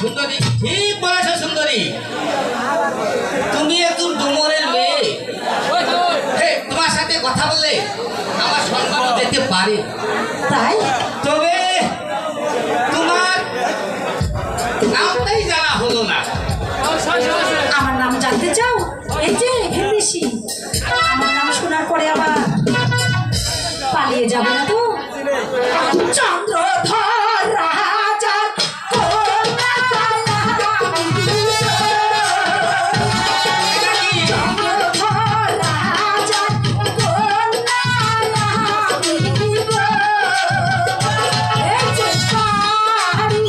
সুন্দরী ঠিক বলেছো সুন্দরী, তুমি একজন ডুমরের মেয়ে। তোমার সাথে কথা বললে আমার সম্মান যেতে পারে, তাই তবে তোমার নামটাই জানা হলো না। আমার নাম জানতে চাও? এই যে ভেবেছি আমার নাম শোনার পরে আবার পালিয়ে যাবে না তো? চন্দ্রধর রাজার কন্যা চন্দ্রধর রাজার কন্যা এই যে পারি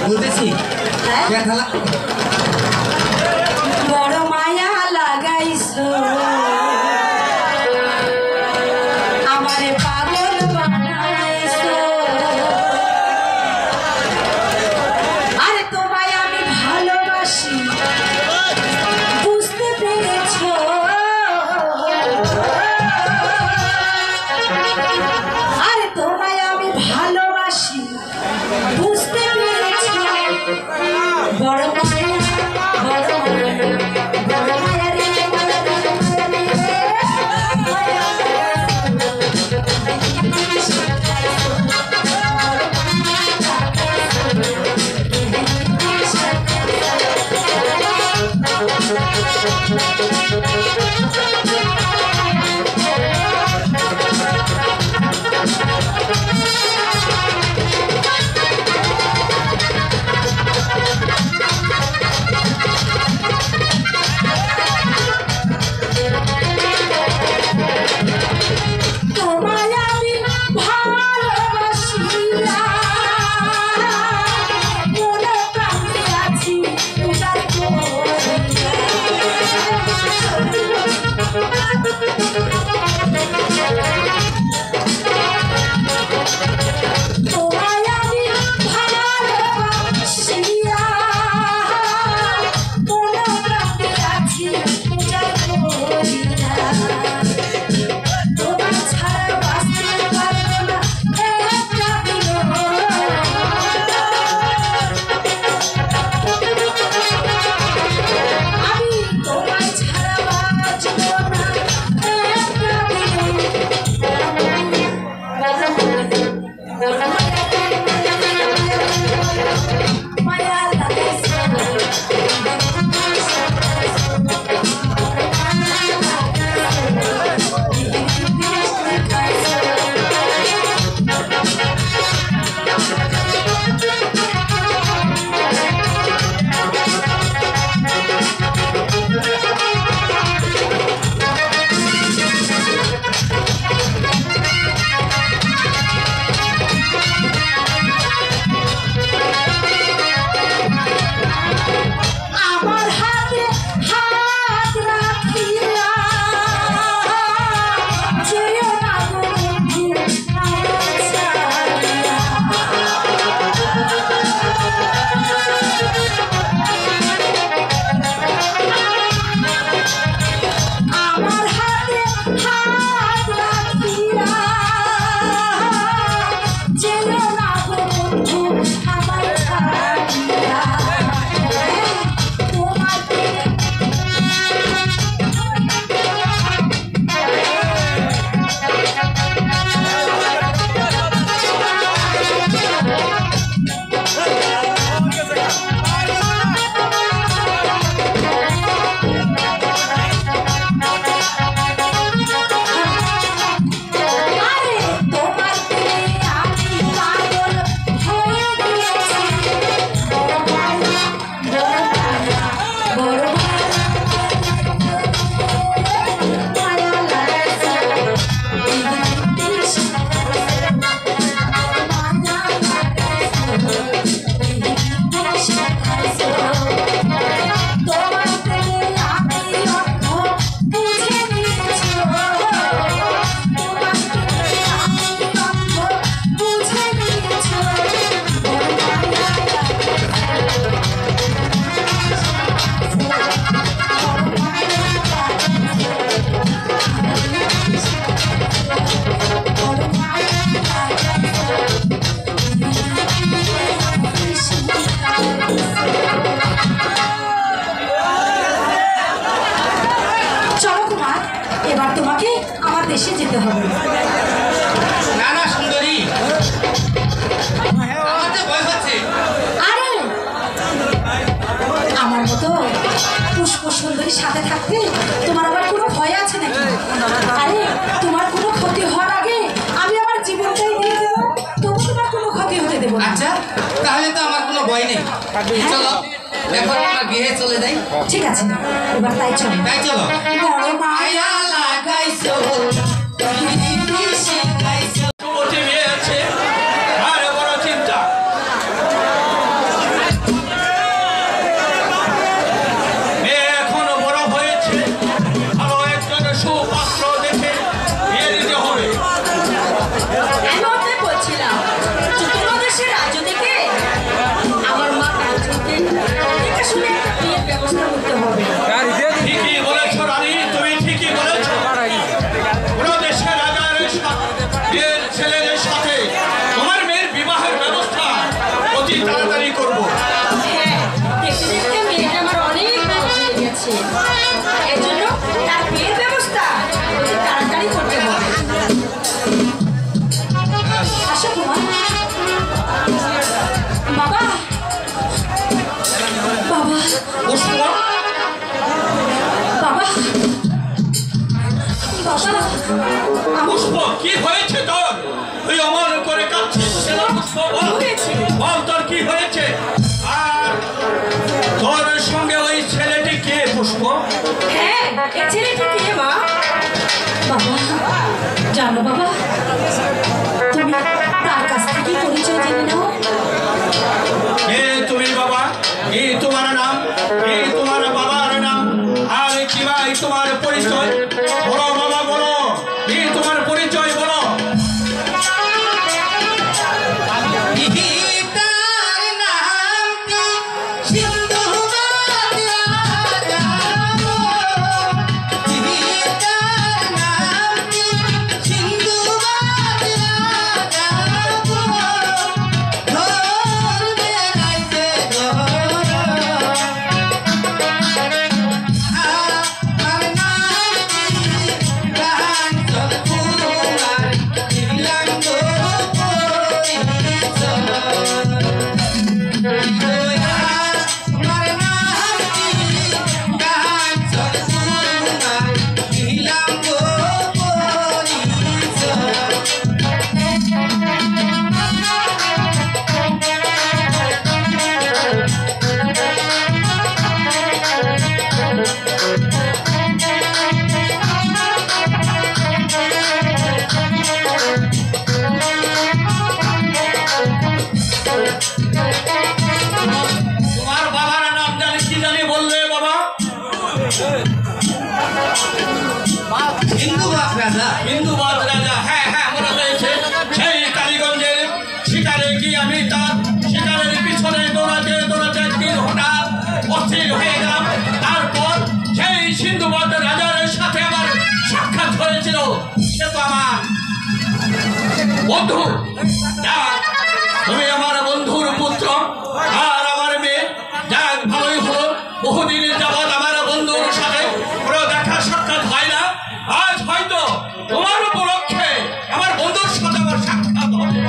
বুঝেছি বড় মাই দেশে যেতে হবে। না না সুন্দরী, আমার তো ভয় হচ্ছে। আরে আমার মতো পুষ্প সুন্দরীর সাথে থাকতে তোমার আবার কোনো ভয় আছে নাকি? আরে তোমার কোনো ক্ষতি হওয়ার আগে আমি আমার জীবনটাই দিয়ে দেবো, তবু তোমার কোনো ক্ষতি হতে দেবো না। আচ্ছা তাহলে তো আমার কোনো ভয় নেই। চলো এখন আমরা গৃহে চলে যাই। ঠিক আছে, এবার তাই চলো। তাই চলো। বড় মায়া লাগাইছো, যুবতী মেয়ে আছে, আর বড় চিন্তা। মেয়ে এখনো বড় হয়েছে, ভালো একজন সুপাত্র দেখে বিয়ে দিতে হবে। আমি ওদের বলছিলাম যে তোমাদের সে রাজ্য থেকে আমার মা রাজ্যকে দেখে শুনে একটা বিয়ের ব্যবস্থা করতে হবে। ঠিকই বলেছ রানী, তুমি ঠিকই বলেছ। কোনো দেশের রাজার বিয়ের ছেলেদের সাথে তোমার মেয়ের বিবাহের ব্যবস্থা অতি তাড়াতাড়ি করবো। হ্যাঁ, দেখতে দেখতে মেয়েটা আমার অনেক বড় হয়ে গেছে, এর জন্য তার বিয়ের ব্যবস্থা অতি তাড়াতাড়ি করতে হবে। আসো তোমার বাবা, বাবা, পুষ্প, বাবা, বাবা, পুষ্প কি হয়েছে তোর? তুই অমন করে কাঁদছিস কেন পুষ্প? বল, বল তোর কি হয়েছে? আর তোর সঙ্গে ওই ছেলেটি কে পুষ্প? হ্যাঁ, এই ছেলেটি কে মা? বাবা, জানো বাবা, তুমি তার কাছ থেকে পরিচয় জেনে নাও। কে তুমি বাবা? কি তোমার নাম? কি তোমার বাবার নাম? আর কি ভাই তোমার পরিচয়? বলো বাবা, বলো কি তোমার পরিচয় বলো। তার নাম কি সিন্ধু বাদলা যাবো, তার নাম কি সিন্ধু বাদলা যাবো, ধরবে রাইতে ধর, আমার নাম কি কাঞ্চন কুমার, দিলাম গো পরিচয়। তোমার বাবার নাম জানি কি জানি বললে বাবা? হিন্দুবাদ রাজা। হিন্দুবাদ রাজা, হ্যাঁ হ্যাঁ মনে হয়েছে। সেই কালীগঞ্জের শিকারে কি আমি তার শিকারের পিছনে দৌড়াতে দৌড়াতে একদিন হঠাৎ অস্থির হয়ে গেলাম। তারপর সেই সিন্ধুবাদ রাজার সাথে আমার সাক্ষাৎ হয়েছিল। সে তো আমার বন্ধু। যাক, তুমি আমার বন্ধুর পুত্র আর আমার মেয়ে, যাক ভালোই হলো। বহুদিন যাবৎ আমার বন্ধুর সাথে কোনো দেখা সাক্ষাৎ হয় না, আজ হয়তো তোমার উপলক্ষে আমার বন্ধুর সাথে আমার সাক্ষাৎ হবে।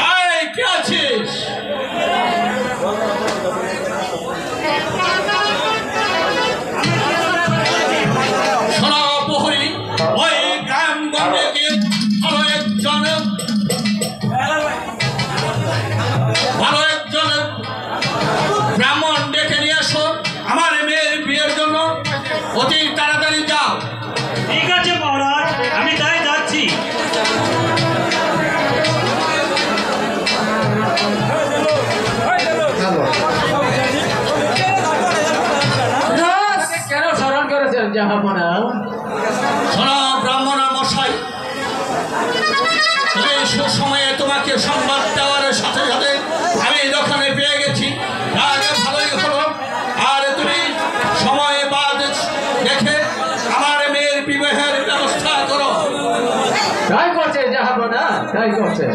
এই, কে আছিস? শোনো প্রহরী, ওই গ্রামগঞ্জে গিয়ে ভালো একজন ব্রাহ্মণ ডেকে নিয়ে আসো আমার মেয়ের বিয়ের জন্য। অতি তাড়াতাড়ি যাও। ঠিক আছে মহারাজ, আমি তাই যাচ্ছি। কেন স্মরণ করেছেন জাহাপনা? শোনো ব্রাহ্মণ মশাই, তুমি সুসময়ে তোমাকে সংবাদ দেওয়ার সাথে সাথে আমি দোকানে পেয়ে গেছি। আগে ভালোই হলো। আর তুমি সময় বাদ দেখে আমার মেয়ের বিবাহের ব্যবস্থা করো। তাই করছে জাহাপনা, তাই করছে।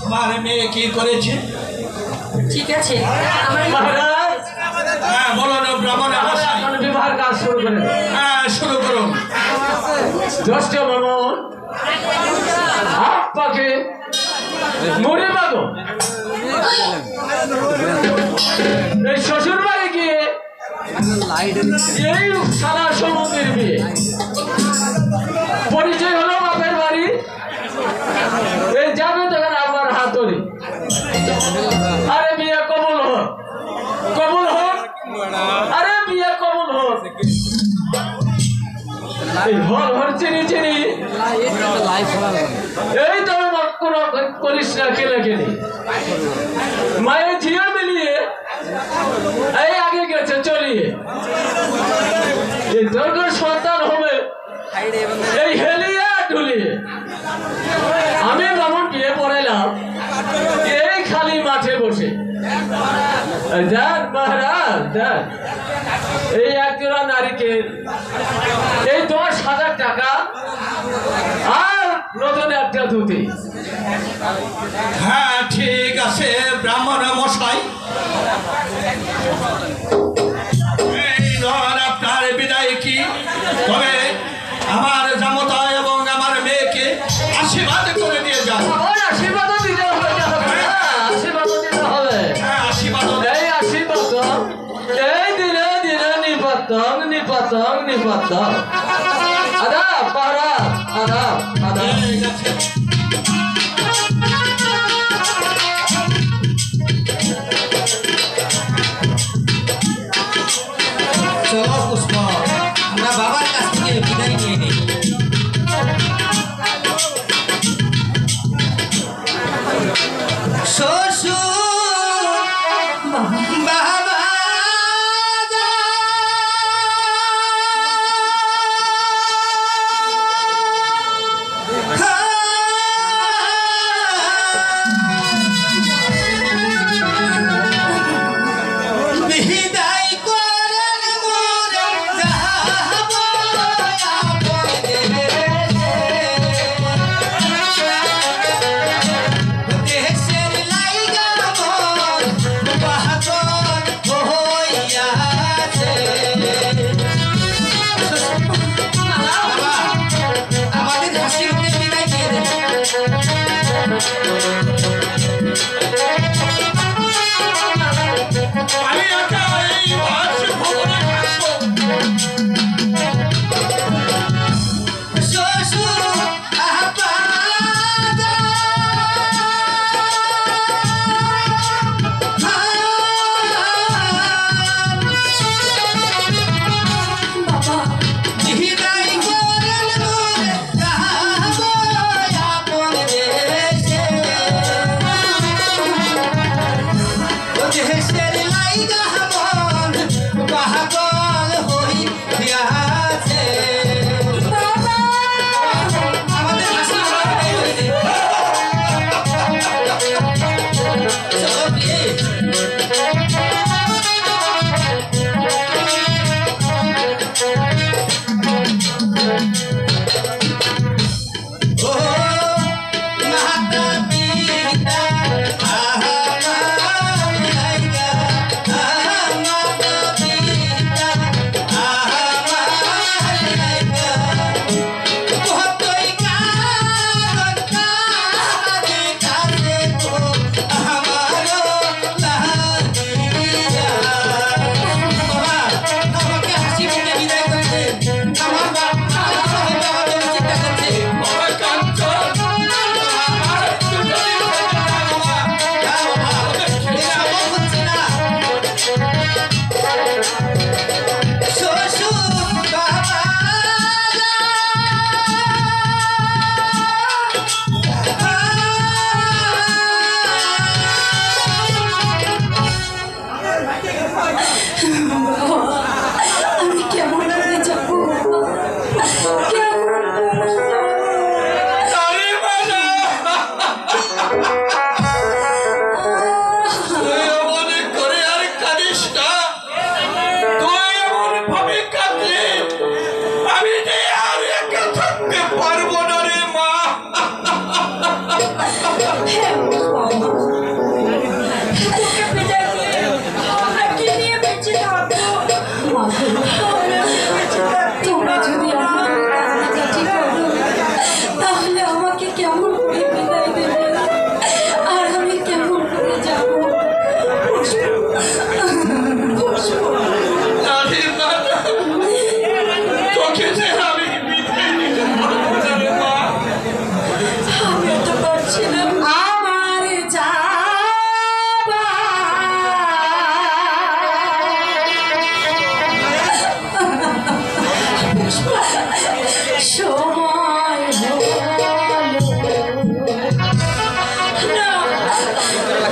আমার মেয়ে কি করেছে? ঠিক আছে আমার মহারাজ হ্যাঁ বলুন ব্রাহ্মণের মশাই। এখন বিবাহের কাজ শুরু করে দেন। হ্যাঁ শুরু করুন। জ্যেষ্ঠ ব্রাহ্মণ হাত পাকে মরে বাগো এই শ্বশুর বাড়ি গিয়ে এই সারা সমুদ্রের বিয়ে পরিচয় হলো বাপের বাড়ি এই যাবে তখন আমার হাতরে আরে বিয়ে কবুল হোক কবুল হোক আরে বিয়ে কবুল হোক এই হর হর চিনি চিনি এই তো কোনো করিস না খেলে খেলি মায়ের ঝিয়া মিলিয়ে এই আগে গেছে চলিয়ে এই তোর সন্তান হবে এই হেলিয়া ঢুলিয়ে আমি বামন বিয়ে পড়াইলাম এই খালি মাঠে বসে যান মহারাজ যান এই একজোড়া নারীকে এই 10,000 টাকা আর নতুন একটা ধুতি। হ্যাঁ ঠিক আছে ব্রাহ্মণ মশাই, এই নন আপনার বিদায় কি? তবে আমার জামতা এবং আমার মেয়েকে আশীর্বাদ করে দিয়ে যান। আমার আশীর্বাদও দিতে হবে আশীর্বাদও দিতে হবে। হ্যাঁ আশীর্বাদ। এই আশীর্বাদ এই দিনে দিনে নিপাতং নিপাতং নিপাতং আদাব পাহারা আদাব আদাব। ঠিক আছে। চলো পুষ্প আমরা বাবার কাছ থেকে বিদায় নিয়ে নিই। শ্বশুর বাবা সময় হলো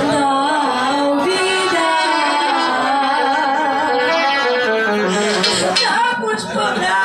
নাও বিদায় পুষ্পরা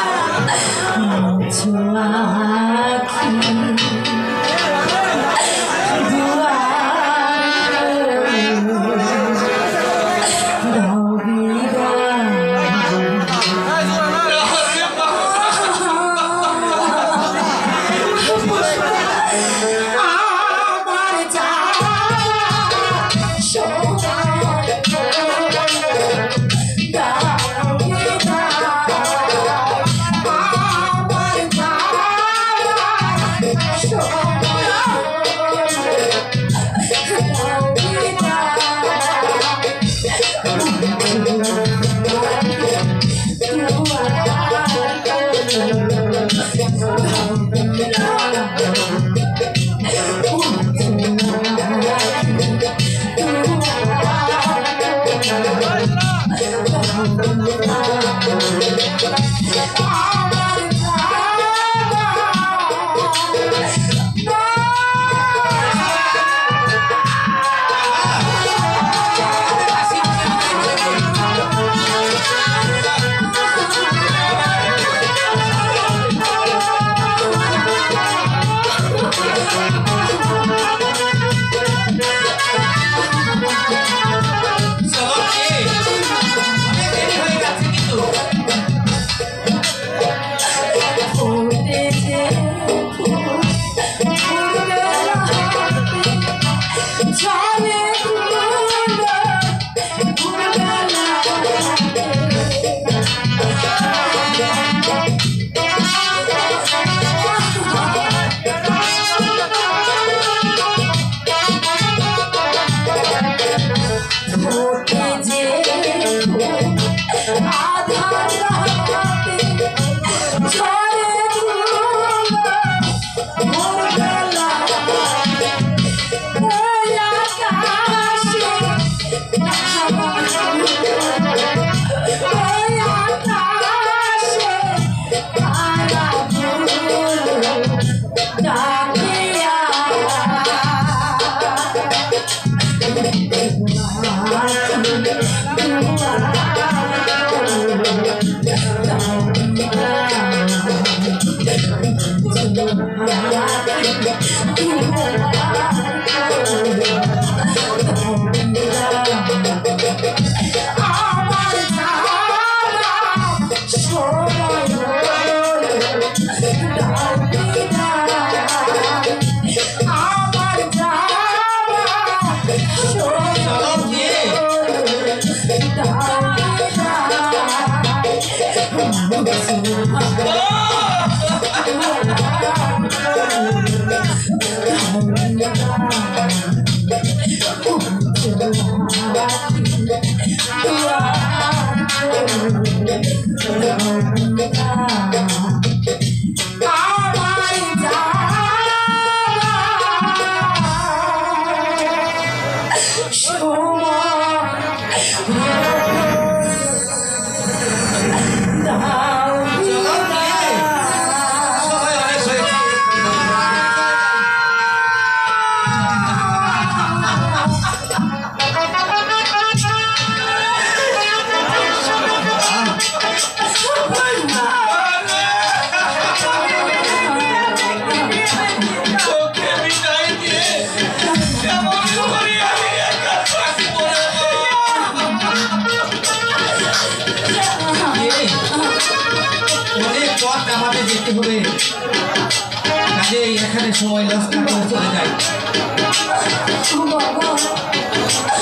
এখানে সময় নষ্ট করে চলে যায়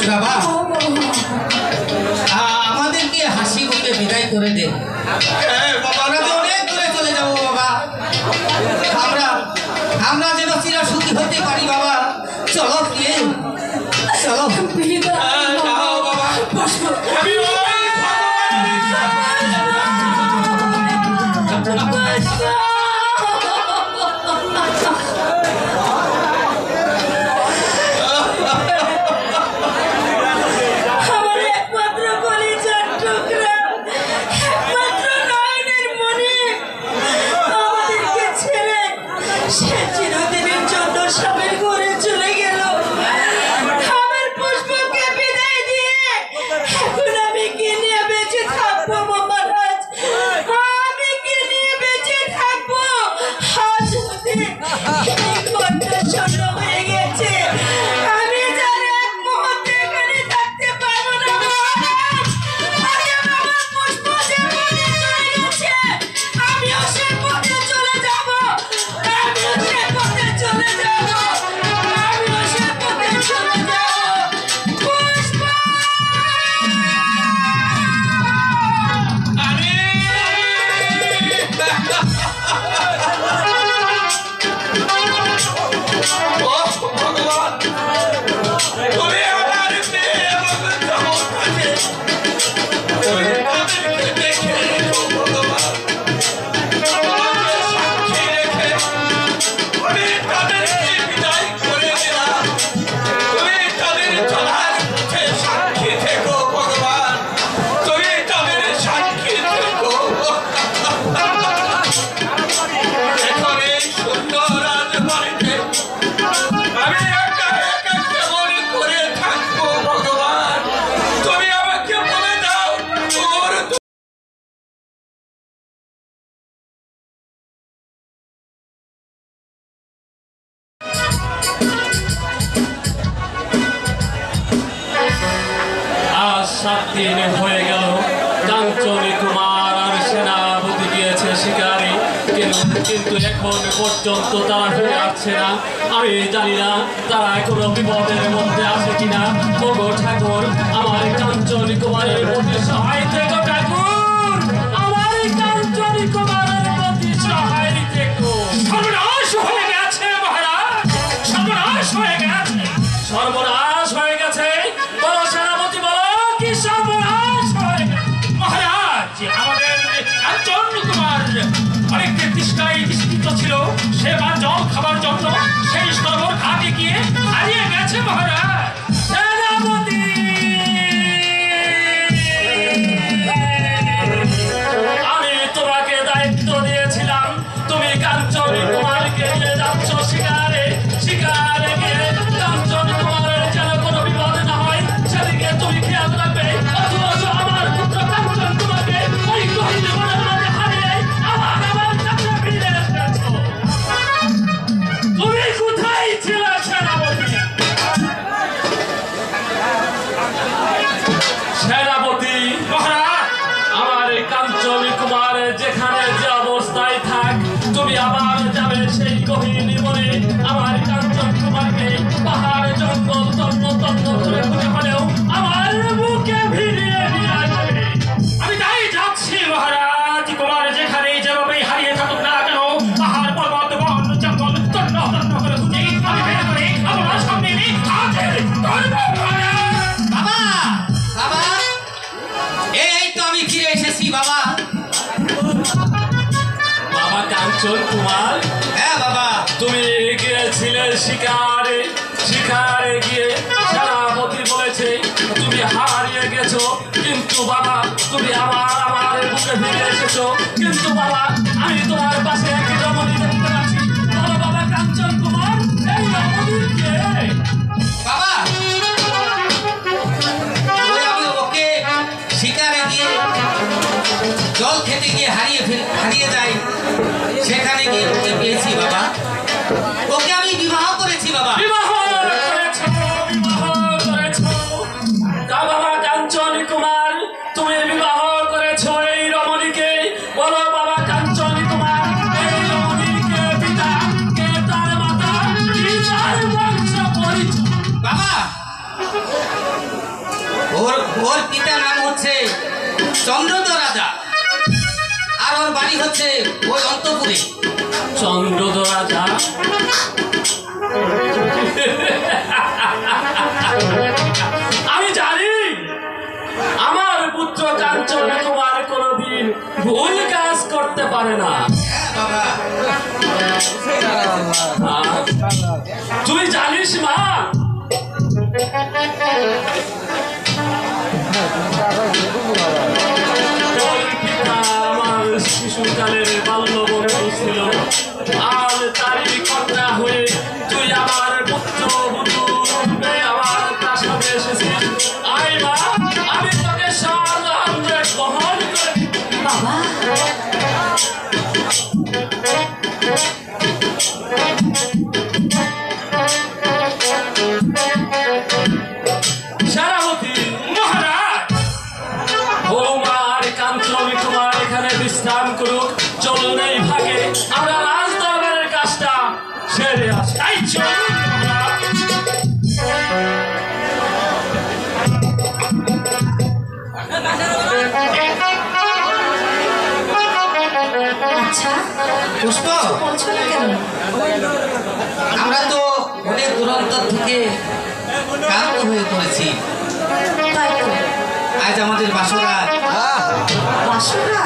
বাবা আমাদেরকে হাসি মুখে বিদায় করে দে আমরা তো অনেক দূরে চলে যাবো বাবা আমরা যেন চিরা সুখী হতে পারি বাবা চলো কে চলো যাও বাবা 7 দিন হয়ে গেল কাঞ্চনী কুমার আর সেনাপতি গিয়েছে শিকারে, কিন্তু এখন পর্যন্ত তারা ফিরে আসছে না। আমি জানি না তারা এখনো বিপদের মধ্যে আছে কিনা। ওগো ঠাকুর, আমার কাঞ্চনী কুমারের প্রতি সহায় থেকো ঠাকুর, আমার কাঞ্চনী কুমারের প্রতি সহায় থেকো। সর্বনাশ হয়ে গেছে মহারাজ, সর্বনাশ হয়ে গেছে। সর্বনাশ হয়ে গেছে? বলো সেনাপতি, বলো কি সর্বনাশ হয়ে গেছে? মহারাজ, আমাদের কাঞ্চন কুমার অনেক তৃষ্ণায় তৃষ্ণিত ছিল, সেবার জল খাবার জন্য সেই সরোবর ঘাটে গিয়ে হারিয়ে গেছে মহারাজ। সেনাপতি, আমি তোমাকে দায়িত্ব দিয়েছিলাম, তুমি কাঞ্চনী কুমারকে নিয়ে যাচ্ছ শিকারে। শিকারে গিয়ে কাঞ্চনী কুমারের যেন কোনো বিপদ না হয় সেদিকে তুমি খেয়াল রাখবে। অথচ আমার পুত্র কাঞ্চন কুমারকে ওই গহীন বনের মাঝে হারিয়ে আমার কাছে ফিরে এসেছ। তুমি কোথায় ছিলে সেনাপতি? সেনাপতি মহারাজ, আমার কাঞ্চনী কুমার যেখানে যে অবস্থায় থাক, তুমি আবার যাবে সেই গহীন বনে। আমার কাঞ্চন কুমারকে পাহাড় জঙ্গল তন্ন তন্ন করে খুঁজে হলেও আমার বুকে ভিড়িয়ে নিয়ে আসবে। আমি তাই যাচ্ছি মহারাজ। কুমার যেখানে যেভাবেই হারিয়ে থাকুক না কেন, পাহাড় পর্বত বন জঙ্গল তন্ন তন্ন করে খুঁজে আমি বের করে আমার সামনে এনে হাজির করব মহারাজ। বাবা, বাবা, এই তো আমি ফিরে এসেছি বাবা। বাবা কাঞ্চন কুমার, হ্যাঁ বাবা। তুমি গিয়েছিলে শিকারে। শিকারে গিয়ে সেনাপতি বলেছে তুমি হারিয়ে গেছো, কিন্তু বাবা তুমি আমার বুকে ফিরে এসেছো। কিন্তু বাবা, আমি তোমার পাশে একটি রমণী দেখতে পাচ্ছি। বলো বাবা কাঞ্চন কুমার, এই রমণী কে? বাবা, ওই আমি ওকে শিকারে গিয়ে জল খেতে গিয়ে হারিয়ে যাই, সেখানে গিয়ে ওকে পেয়েছি বাবা। ওকে আমি বিবাহ করেছি বাবা। বিবাহ করেছো, বিবাহ করেছো। তা বাবা কাঞ্চনী কুমার, তুমি বিবাহ করেছো এই রমণীকে। বলো বাবা কাঞ্চনী কুমার, এই রমণীর কে পিতা, কে তার মাতা, কি তার বংশ পরিচয়? বাবা, ওর পিতার নাম হচ্ছে চন্দ্রদ রাজা, আর ওর বাড়ি হচ্ছে ওই অন্তপুরে। চন্দ্রদ রাজা? আমি জানি আমার পুত্র কাঞ্চন কুমার কোনদিন ভুল কাজ করতে পারে না। হ্যাঁ বাবা। তুই জানিস মা, তোর পিতা আমার শিশুকালের বাল্যবন্ধু ছিল, আর তারই কন্যা হয়ে তুই আমার পুত্র বধূ রূপে আমার প্রাসাদে এসেছিস। আয় মা, আমি তোকে সাধারণে গ্রহণ করে। বাবা, সেনাপতি মহারাজ, বৌমার কাঞ্চনী কুমার এখানে বিশ্রাম করুক। চলুন এই ভাগে আমরা রাজ দরবারের কাজটা সেরে আসি। তাই চলুন মহারাজ। আচ্ছা, পুষ্প, বলছো না কেন? আমরা তো অনেক দূরান্তর থেকে ক্লান্ত হয়ে পড়েছি। তাই তো, আজ আমাদের বাসরা। বাসরা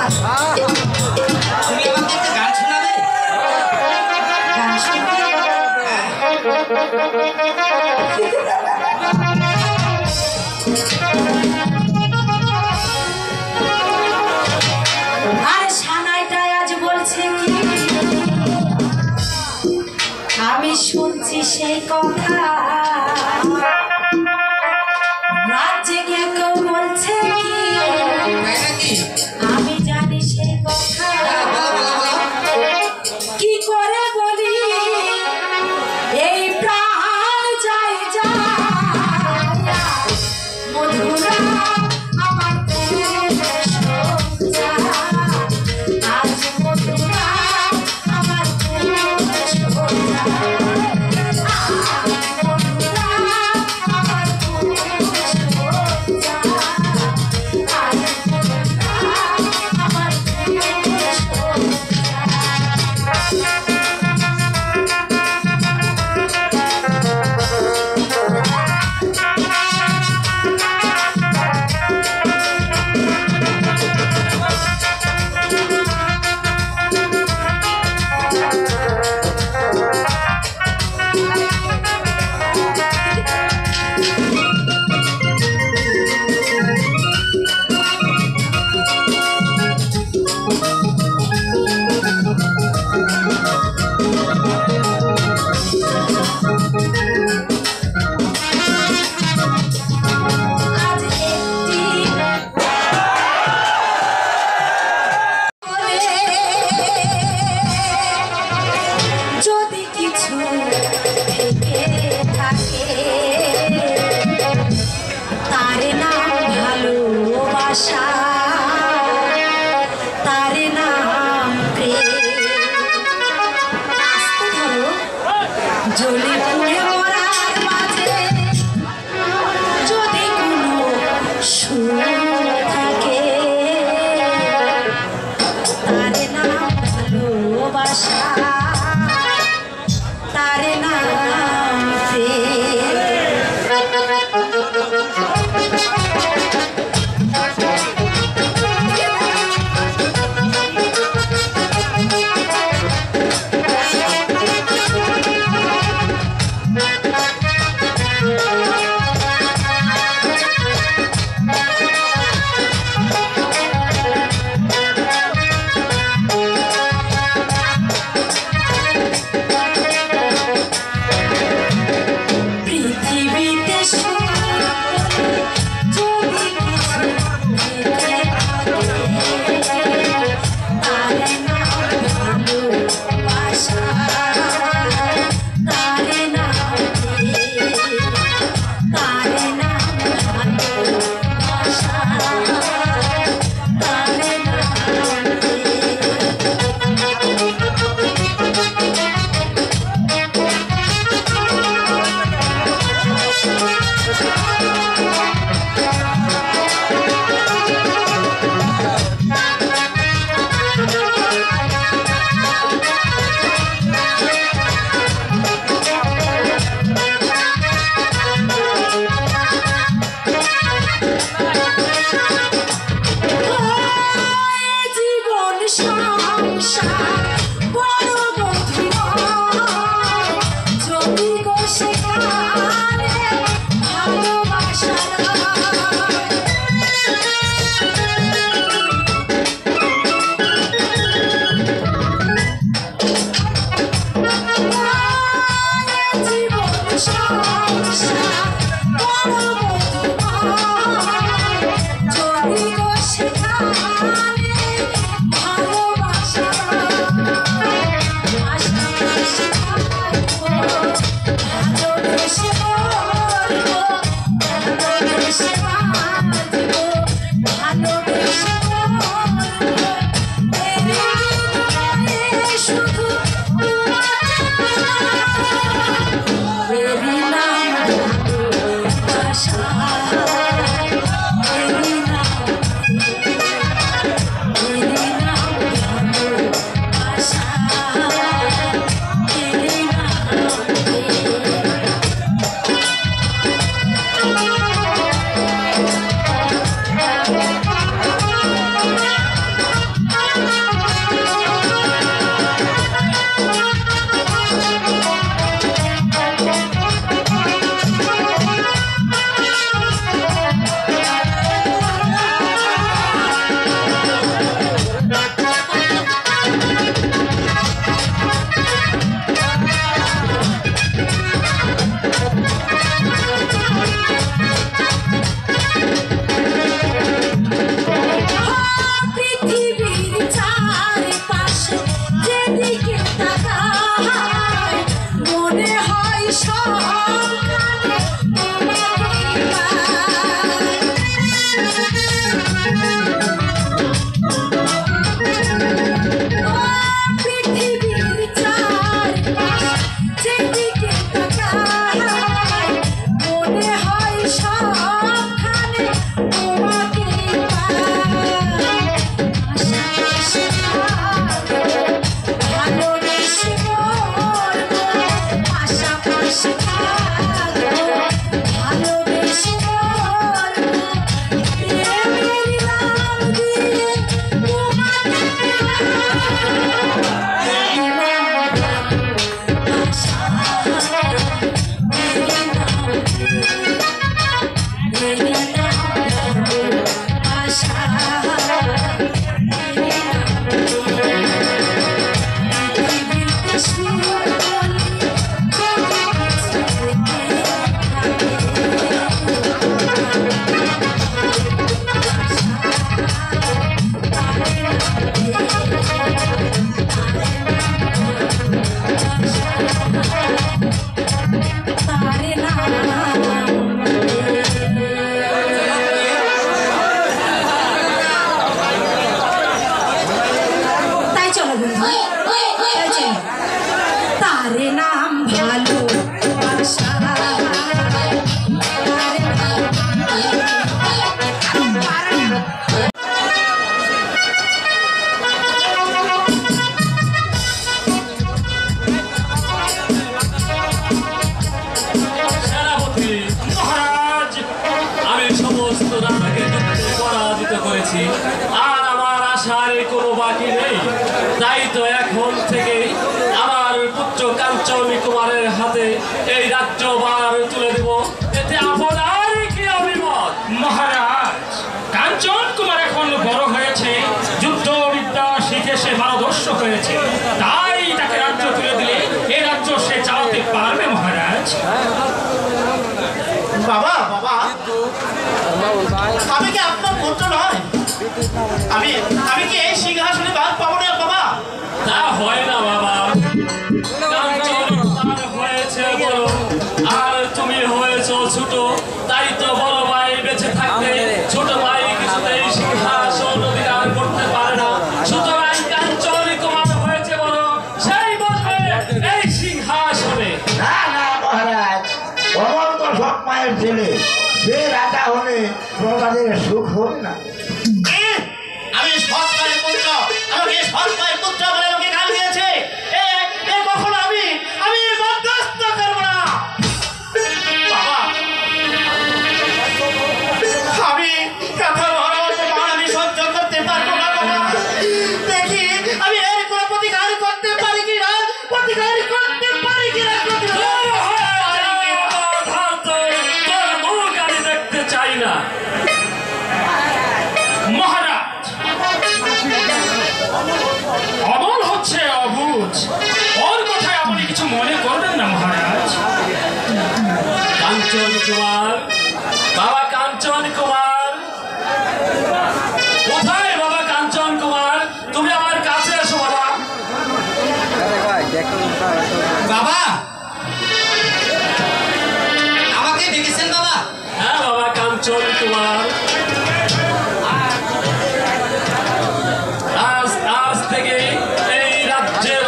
তুমি আমাকে একটা গান শোনাবে? গান শুনবে? আর সানাইটাই আজ বলছে কি, আমি শুনছি সেই কথা, রাত জেগে কেউ বলছে কি, তাই নাকি? আমি জানি সেই কথা। হ্যাঁ, বলো বলো বলো। কি করে বলি এই প্রাণ যায় যায়, মধুরা শুধু এরই নাম ভালোবাসা, এরই নাম, এরই নাম ভালোবাসা, এরই পৃথিবীর চারপাশে যেদিকে তাকাই মনে হয় সবখানে তোমাকেই পাই। পৃথিবীর চারপাশে যেদিকে তাকাই মনে হয় সবখানে তোমাকেই পাই। আশাপাশে থাকো, ভালোবেসে মরবো, আশাপাশে থাকো, ভালোবেসে মরবো, প্রেমের নাম দিয়ে তোমাকে তাই চলো বন্ধু, তাই চলো। তারে নাম ভালোবাসা, সেনাপতি মহারাজ, আমি সমস্ত রাজাকে পরাজিত করেছি, আর আমার আশার কোনো বাকি নেই। তাই তো এখন থেকে আমার পুত্র কাঞ্চন কুমারের হাতে এই রাজ্যভার তুলে দেব। এতে আপনার কি অভিমত? মহারাজ, কাঞ্চন কুমার এখন বড় হয়েছে, যুদ্ধবিদ্যা শিখে সে পারদর্শ হয়েছে, তাই তাকে রাজ্য তুলে দিলে এই রাজ্য সে চালাতে পারবে মহারাজ। বাবা বাবা, আমি কি আপনার পুত্র নয়? আমি আমি কি এই সিংহাসনে বাদ পাবো না বাবা? তা হয় না বাবা, কাঞ্চন কুমার হয়েছে বড়, আর তুমি হয়েছো ছোট। তাই তো বড় ভাই বেঁচে থাকতে ছোট ভাই কিছুতেই সিংহাসন অধিকার করতে পারে না। সুতরাং কাঞ্চন কুমার হয়েছে বড়, সেই বসবে এই সিংহাসনে। না না মহারাজ, অনন্ত সৎ মায়ের ছেলে, সে রাজা হলে প্রজাদের সুখ হোক না। আমি সৎ মায়ের পুত্র, আমাকে সৎ মায়ের পুত্র বলে আমাকে গাল দিয়েছে। কখনো আমি বরদাস্ত করব না বাবা। আমি এত বড় অপমান আমি সহ্য করতে পারবো না বাবা। দেখি আমি এর কোনো প্রতিকার করতে পারি কিনা, প্রতিকার করতে পারি কিনা। তোর মুখ আমি দেখতে চাই না। মহারাজ, অমল হচ্ছে অবুঝ, ওর কথায় আপনি কিছু মনে করবেন না মহারাজ। কাঞ্চন কুমার, বাবা কাঞ্চন কুমার, কোথায় বাবা কাঞ্চন কুমার? তুমি আমার কাছে এসো বাবা। বাবা, আমাকে ডেকেছেন বাবা? হ্যাঁ বাবা কাঞ্চন কুমার, আজ থেকে এই রাজ্যের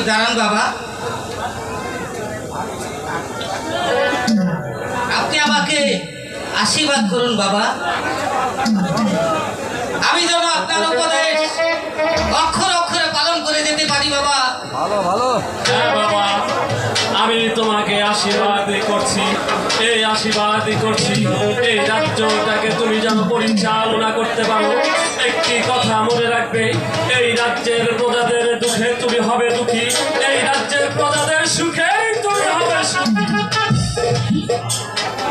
দাঁড়ান বাবা, আপনি আমাকে আশীর্বাদ করুন বাবা। আমি যেন আপনার উপদেশ অক্ষর অক্ষরে পালন করে যেতে পারি বাবা। হ্যাঁ বাবা, আমি তোমাকে আশীর্বাদ করছি, এই আশীর্বাদ করছি এই রাজ্যটাকে তুমি যেন পরিচালনা করতে পারো। একটি কথা মনে রাখবে, এই রাজ্যের প্রজাদের দুঃখে তুমি হবে দুঃখী, এই রাজ্যের প্রজাদের সুখে তুমি হবে সুখী।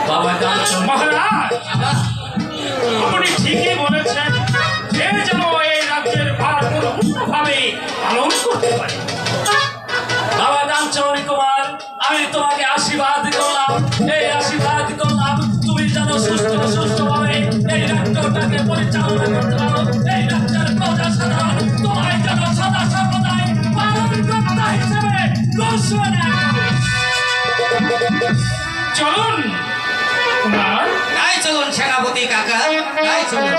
বাবা কাঞ্চন মহারাজ, আপনি ঠিকই বলেছেন, যে যেন এই রাজ্যের ভার পূর্ণভাবে পালন করতে পারে। বাবা কাঞ্চন কুমার, আমি তোমাকে আশীর্বাদ করলাম, এই আশীর্বাদ করলাম তুমি যেন সুস্থভাবে এই রাজ্যটাকে পরিচালনা করতে পারো। এই রাজ্যের প্রজা সাধারণ তোমায় যেন সদা সর্বদাই পালনকর্তা হিসেবে ঘোষণা করে। চলুন কুমার, তাই চলুন সেনাপতি কাকা, তাই চলুন।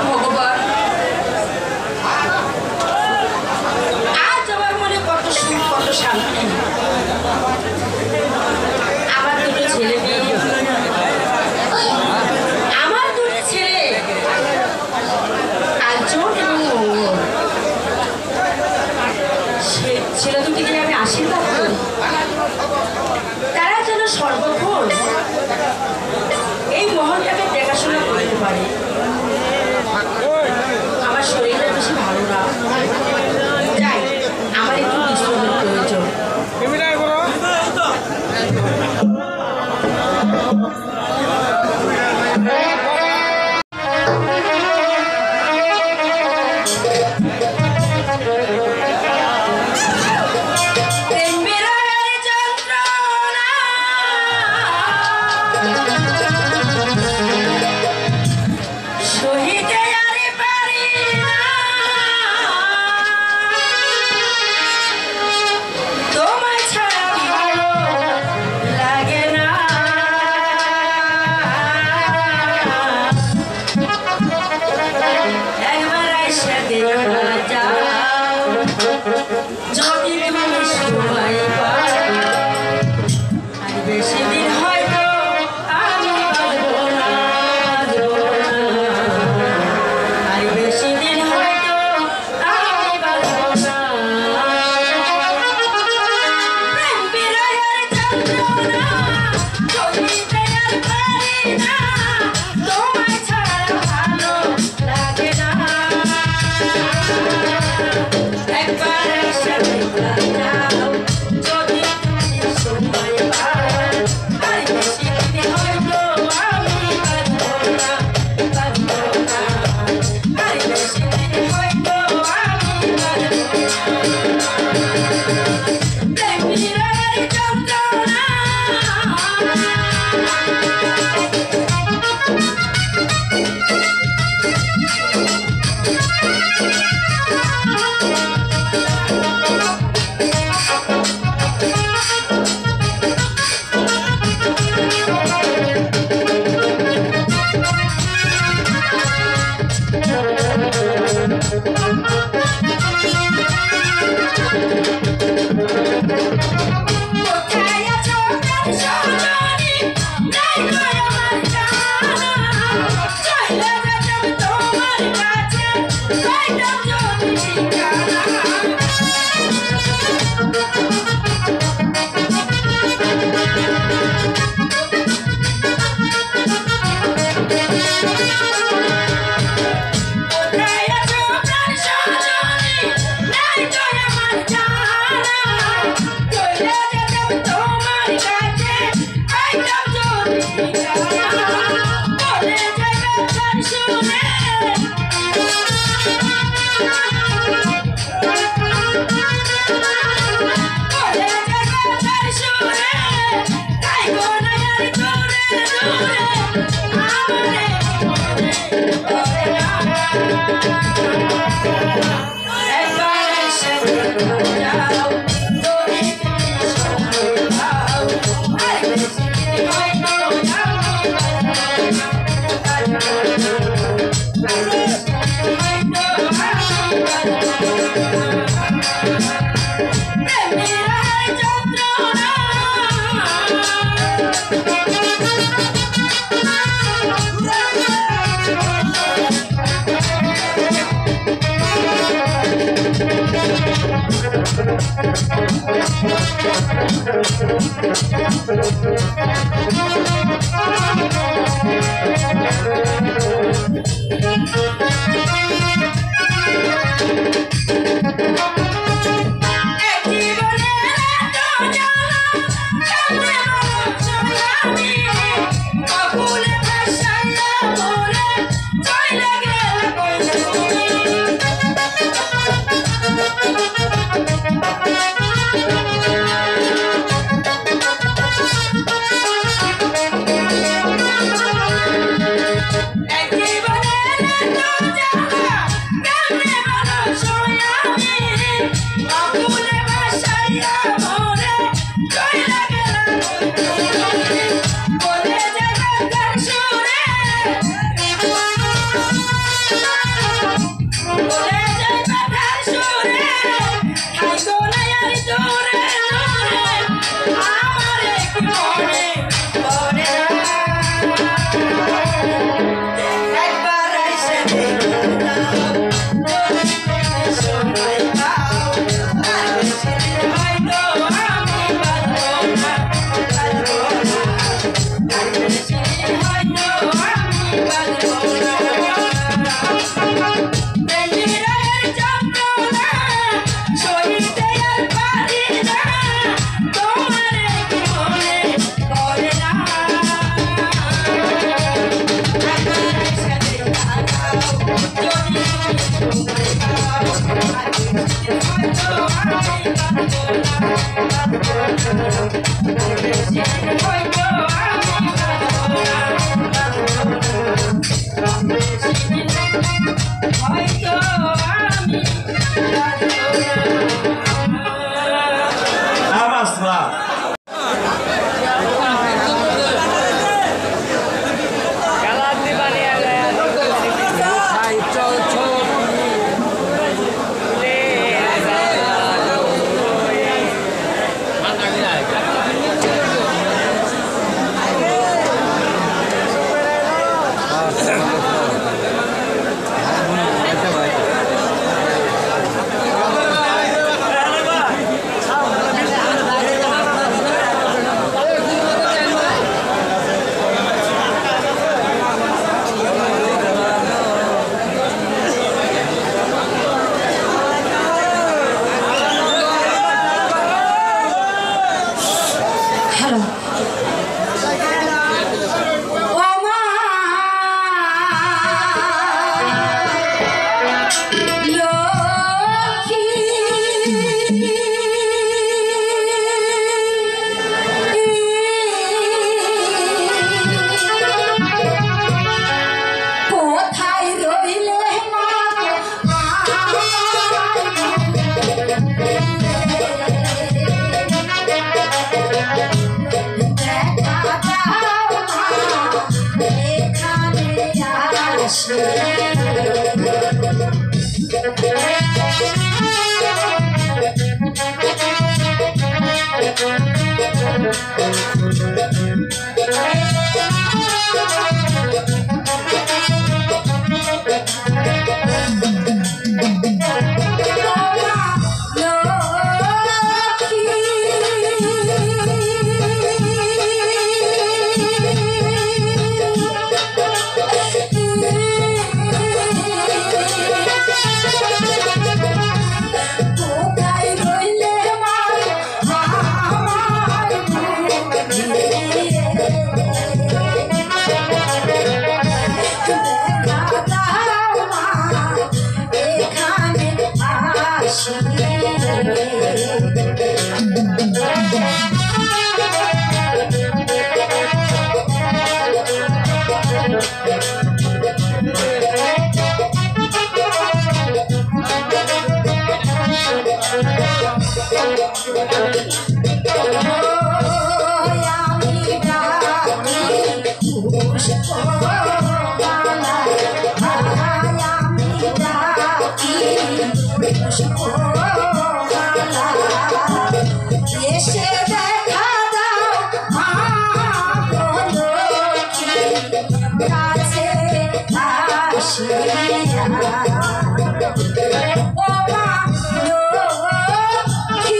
ভগবান, আজ আমার মনে কত সুখ, কত শান্তি। আমার দুটো ছেলে মেয়ে, আমার দুটো ছেলে কাঞ্চন এবং মঙ্গল, ছেলে দুটিকে আমি আশীর্বাদ করি, তারা যেন সর্বক্ষণ এই মহলটাকে দেখাশোনা করতে পারে। আমার শরীরটা বেশি ভালো না, যাই, আমার একটু বিশ্রামের প্রয়োজন। প্রেম বিরহের যন্ত্রণা সহিতে আর পারি না, তোমায় ছাড়া ভালো লাগে না। একবার এসে দেখা যাও, যদি তুমি সময় পাও, আর বেশি দিন হয়তো আমি বাঁচবো না, আর বেশি দিন হয়তো আমি বাঁচবো না। প্রেম বিরহের যন্ত্রণা সহিতে আর পারি না, তোমায় ছাড়া ভালো লাগে না। একবার এসে দেখা যাও, যদি তুমি সময় পাও, আর বেশি দিন হয়তো আমি বাঁচবো না, আর বেশি দিন হয়তো আমি বাঁচবো না। প্রেম বিরহের যন্ত্রণা কোথায় আছো প্রাণ সজনী, নাই গো আমার জানা, চলে যেতাম তোমার কাছে, পাইতাম যদি ঠিকানা। কোথায় আছো প্রাণ সজনী, নাই গো আমার জানা, চলে যেতাম তোমার কাছে, পাইতাম যদি ঠিকানা। বলে যে গান শুনে, বলে যে গান শুনে, তাই গো না আর দূরে দূরে আমারে মনে পড়ে না। একবার এসে দেখা যাও, যদি তুমি সময় Oh,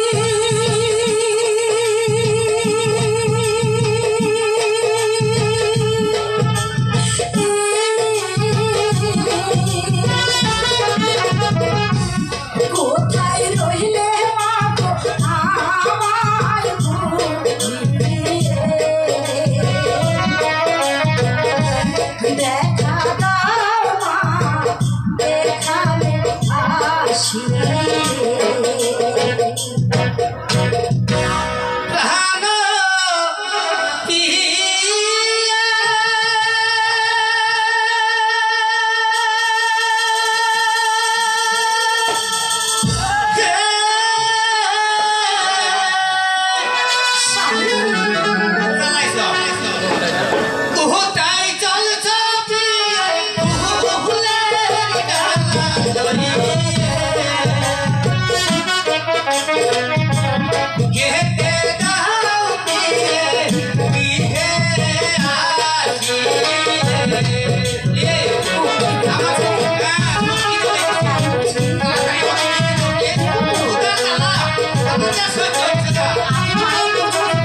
আমাকে আর সহ্য হচ্ছে না। আমি মায়ের পুজো দেবো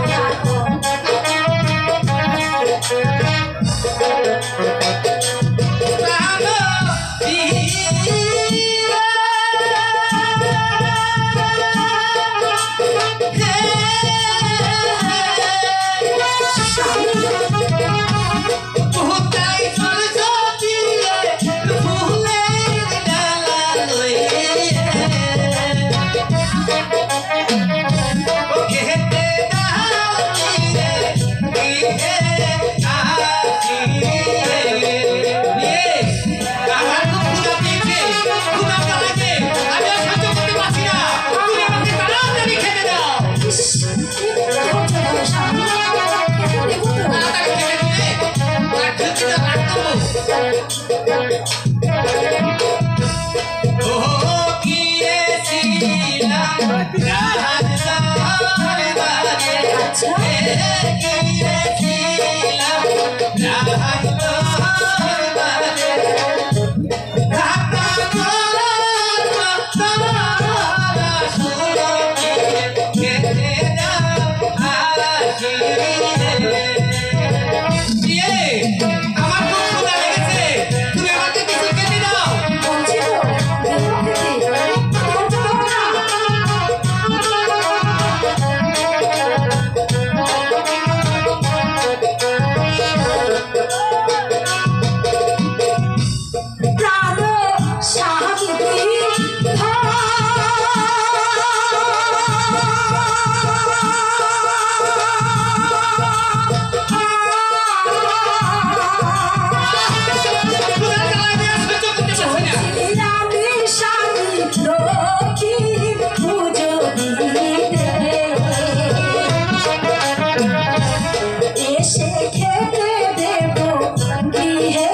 প্রাণ কোথায় সূর্য দিয়ে ফুলের ডালা লয়ে ও খেতে দাও রে দিয়ে আমার খুব ক্ষুধা পেয়েছে, ক্ষুধাটা লাগে, আমি আর সহ্য করতে পারছি না, তুমি আমাকে তাড়াতাড়ি খেতে দাও। তাড়াতাড়ি খেতে দিলে আর ঢুকিটা রাগ করবো। ও গিয়েছিলাম রাত দরবারে, গিয়েছিলাম রাত দরবারে, ঢাকা তারা সুরকে খেতে দাও আসিরে। দিয়ে, আমার খুব ক্ষুধা লেগেছে, তুমি আমাকে কিছু খেতে দাও। ক্ষুধার জ্বালায় আমি আর সহ্য করতে পারছি না। এসে খেতে দেব গৃহে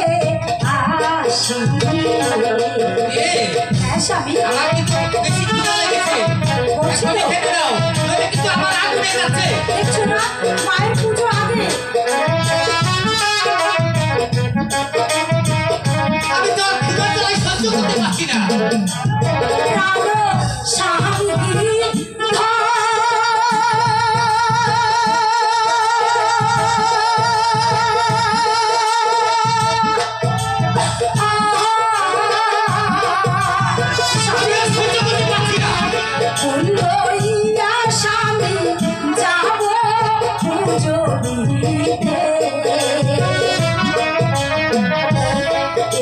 আসি। হ্যাঁ স্বামী, আমার কিন্তু বেশি ক্ষুধা লেগেছে, এখনই খেতে দাও, নইলে কিন্তু আমার আগুনে যাচ্ছে। দেখছো না মায়ের পুজো আগে। আমি তো আর ক্ষুধার জ্বালায় সহ্য করতে পারছি না। আমি আর সহ্য করতে পারছি না।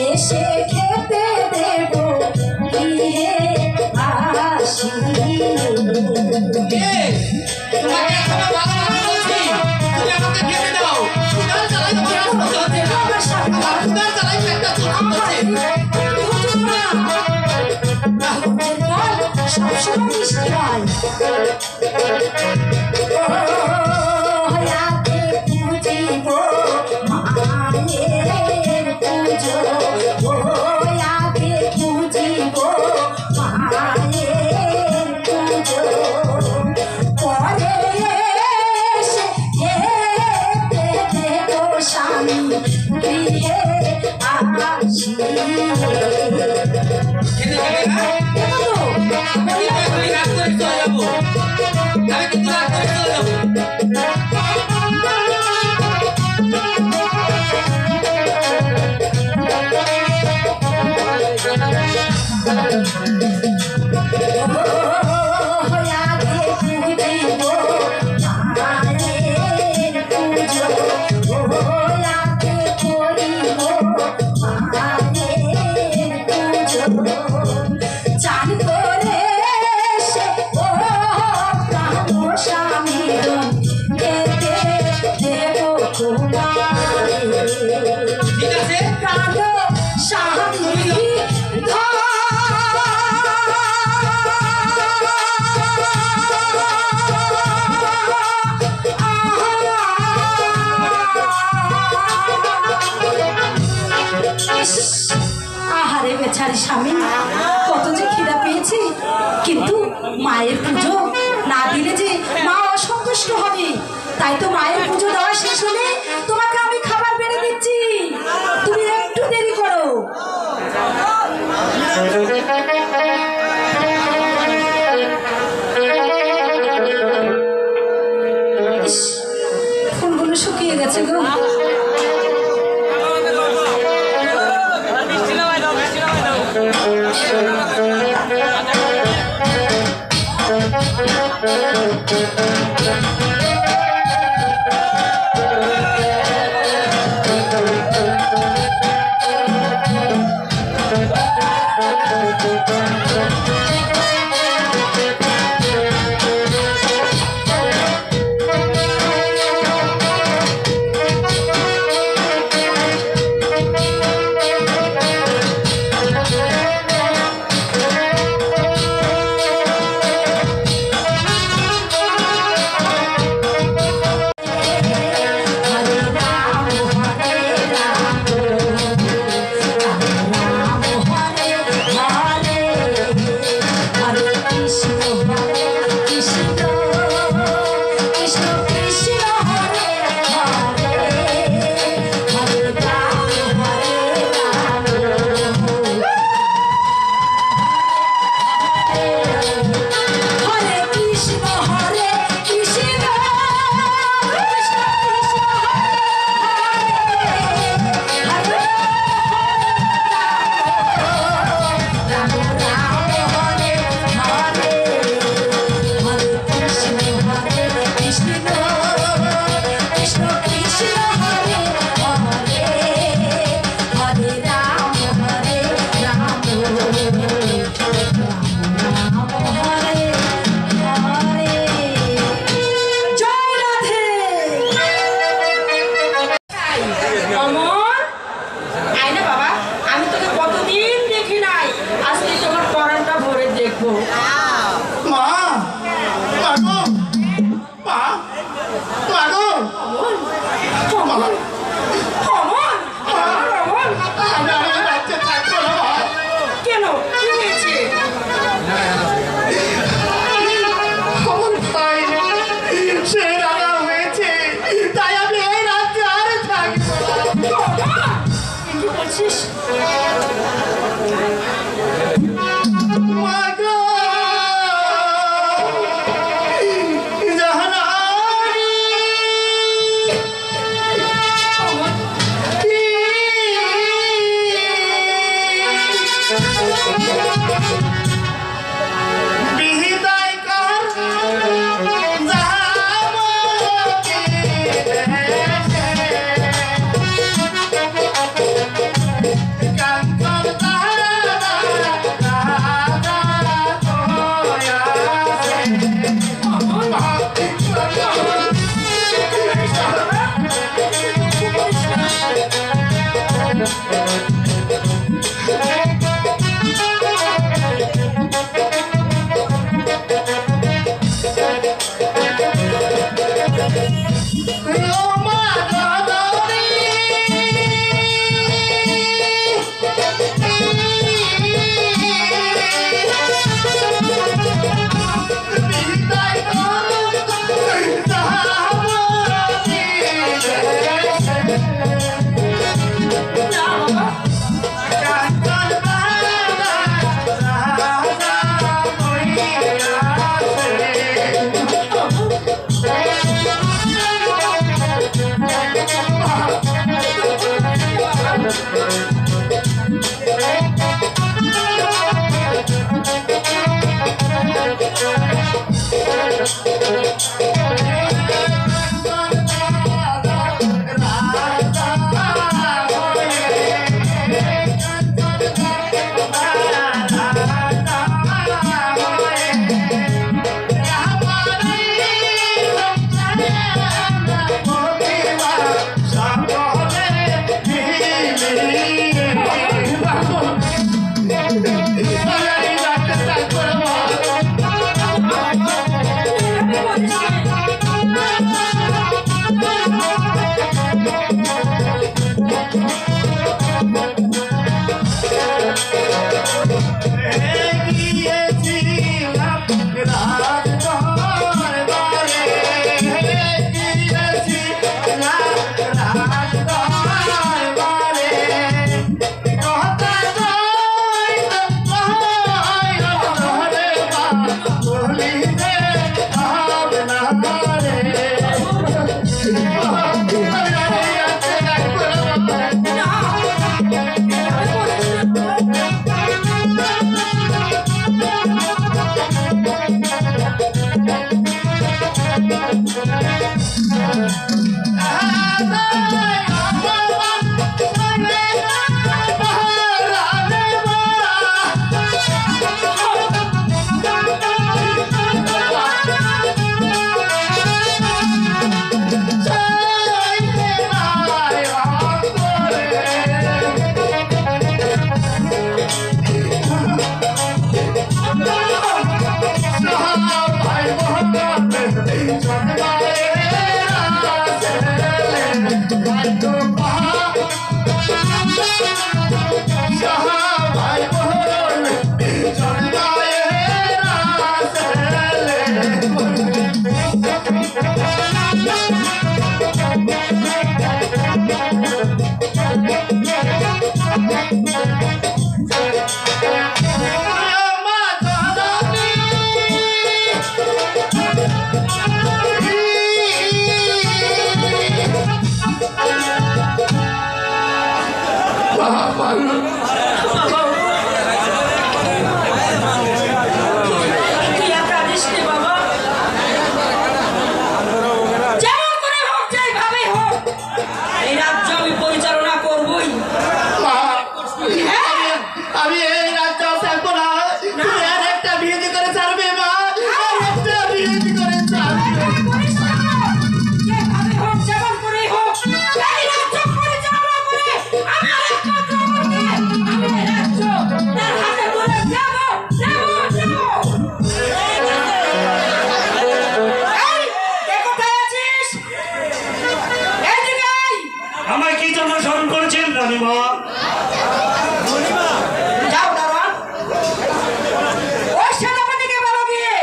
এসে খেতে দেব গৃহে আসি। তোমাকে এখনো ভালোভাবে বলছি, তুমি আমাকে খেতে দাও। ক্ষুধার জ্বালায় আমার আর সহ্য হচ্ছে না। আমার ক্ষুধার জ্বালায় পেটটা চুরচুর করছে। সবসময় মিষ্টি হয়। রাতে পুজিব মায়ের পুজো, রাতে পুজিব মায়ের পুজো, পরে এসে খেতে দেব স্বামী গৃহে আসি। খেতে দেবে না? আমি তো এখনই রাগ করে চলে যাবো। আমি কিন্তু রাগ করে চলে যাবো। চান করে সে ও প্রাণ স্বামী খেতে দেব তোমায়। ঠিক আছে? প্রাণ স্বামী আহারে বেচারি স্বামী, কত যে খিদা পেয়েছি, কিন্তু মায়ের পুজো না দিলে যে মা অসন্তুষ্ট হবে। তাই তো মায়ের পুজো দেওয়া শেষ হলে তোমাকে আমি খাবার বেড়ে দিচ্ছি, তুমি একটু দেরি করো। শুকিয়ে গেছে গো। তুই আর কাঁদিস নে বাবা। যেমন করে হোক, যেভাবে হোক, এই রাজ্য আমি পরিচালনা করবই। হ্যাঁ, আমি এই রাজ্য থাকবো না। তুমি আর একটা বিয়ে করে ছাড়বে মা, আর একটা বিয়ে করে ছাড়বে। যেভাবে হোক, যেমন করেই হোক, এই রাজ্য পরিচালনা করে আমার একমাত্র বোনকে আমি এই রাজ্য তার হাতে তুলে দেব, দেব, দেব। এই, কে কোথায় আছিস? এদিকে আয়। আমায় কি জন্য স্মরণ করেছেন রানীমা? যাও দারোয়ান, ওই সেনাপতিকে বলো গিয়ে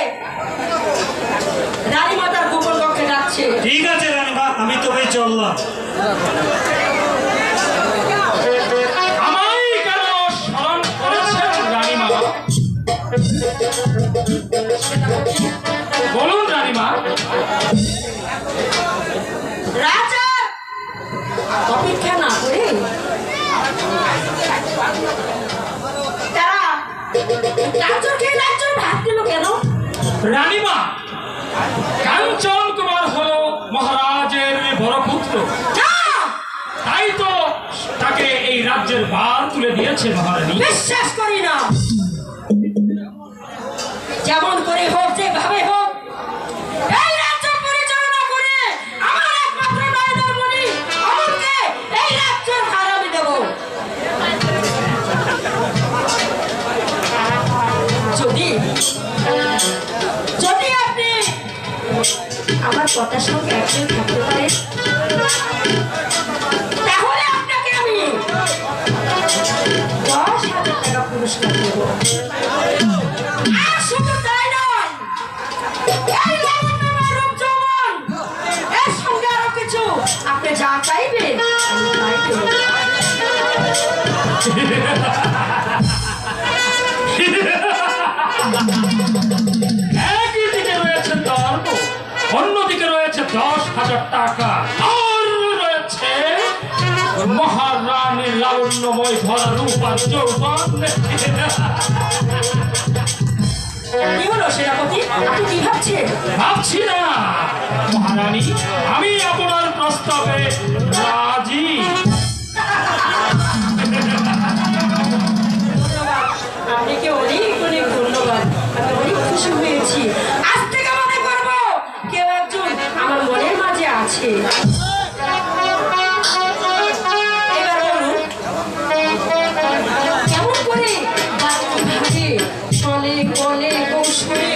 রানীমাতার গোপন কক্ষে যাচ্ছে। ঠিক আছে রানীমা, আমি তবে চললাম। আমায় কেন স্মরণ করেছেন রানীমা? বলুন রানীমা। রাজা অপেক্ষা না করে তারা রাজ্যকে রাজ্যের ভাগ দিল কেন? রানীমা, কাঞ্চন কুমার হলো মহারাজের বড় পুত্র, না, তাই তো তাকে এই রাজ্যের ভার তুলে দিয়েছে মহারানী। বিশ্বাস করি না। যেমন করে হোক, যেভাবে হোক, এই রাজ্য পরিচালনা করে আমার একমাত্র নয়নের মণি অমরকে এই রাজ্যের ভার আমি দেব। যদি যদি আপনি আমার কথার সঙ্গে একজন থাকতে পারেন, তাহলে আপনাকে আমি 10,000 টাকা পুরস্কার দেব। আর শুধু তাই নয়, এই লাবণ্যময় রূপ যৌবন, এর সঙ্গে আরো কিছু আপনি যা চাইবেন আমি তাই দেব। একদিকে রয়েছে ধর্ম, অন্যদিকে রয়েছে 10,000 টাকা, আর রয়েছে মহারানীর লাবণ্যময় ভরা রূপ আর যৌবন। কি হলো সেনাপতি, আপনি কি ভাবছেন? ভাবছি না মহারানী, আমি আপনার প্রস্তাবে রাজি। ধন্যবাদ, আপনাকে অনেক অনেক ধন্যবাদ। আমি অনেক খুশি হয়েছি। আজ থেকে মনে করবো কেউ একজন আমার মনের মাঝে আছে। এবার বলুন, কেমন করে বা কিভাবে চলে কলে কৌশলে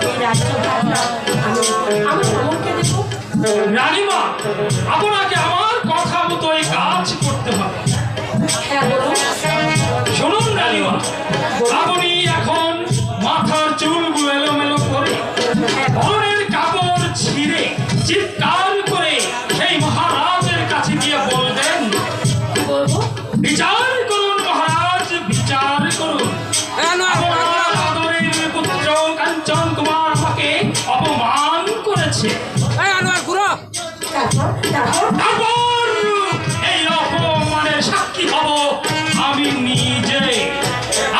এই রাজ্য ভাবনা আমি আমার অমরকে দেব? রানীমা, আপনাকে আমার কথা মতোই কাজ করতে হবে। হ্যাঁ বলুন। শুনুন রানীমা, আপনি এখন মাথার চুলগুলো এলোমেলো করে পরনের কাপড় ছিঁড়ে চিৎকার করে সেই মহারাজের কাছে গিয়ে বলবেন, কি বলবো? বিচার করুন মহারাজ, বিচার করুন। আপনার আদরের পুত্র কাঞ্চন কুমার আমাকে অপমান করেছে। তারপর এই অপমানের সাক্ষী হব আমি নিজে।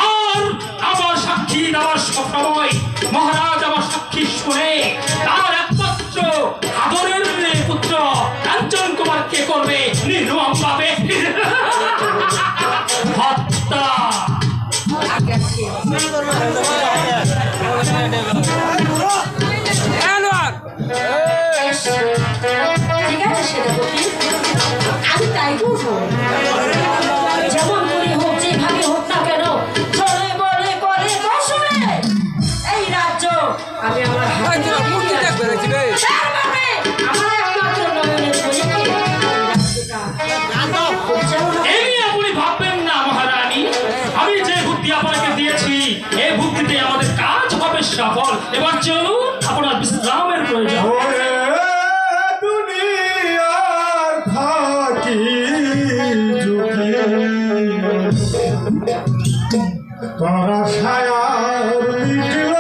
আর আমার সাক্ষী দেওয়ার সময় মহারাজ আমার সাক্ষী শুনে তার একমাত্র আদরের পুত্র কাঞ্চন কুমারকে করবে নির্মম ভাবে হত্যা। ঠিক আছে। ঠিক আছে সেনাপতি, চলুন আপনার বিশ্রামের প্রয়োজন। ওরে দুনিয়ার থাকি যদি তোরা ছায়ার মিটল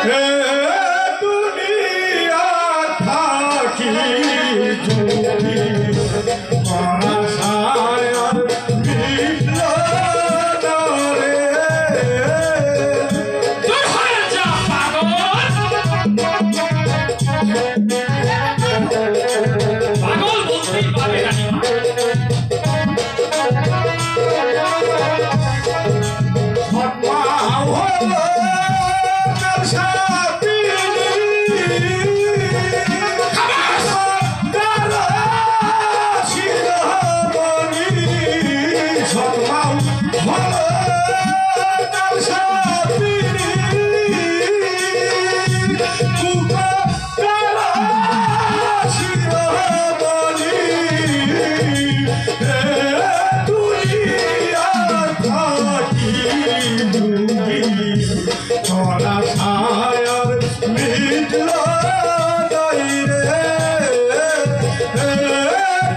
রে, দুনিয়ার থাকি যদি তোরা ছায়ার মিটল রে। দূর হয়ে যা পাগল। পাগল বলতেই পারে না।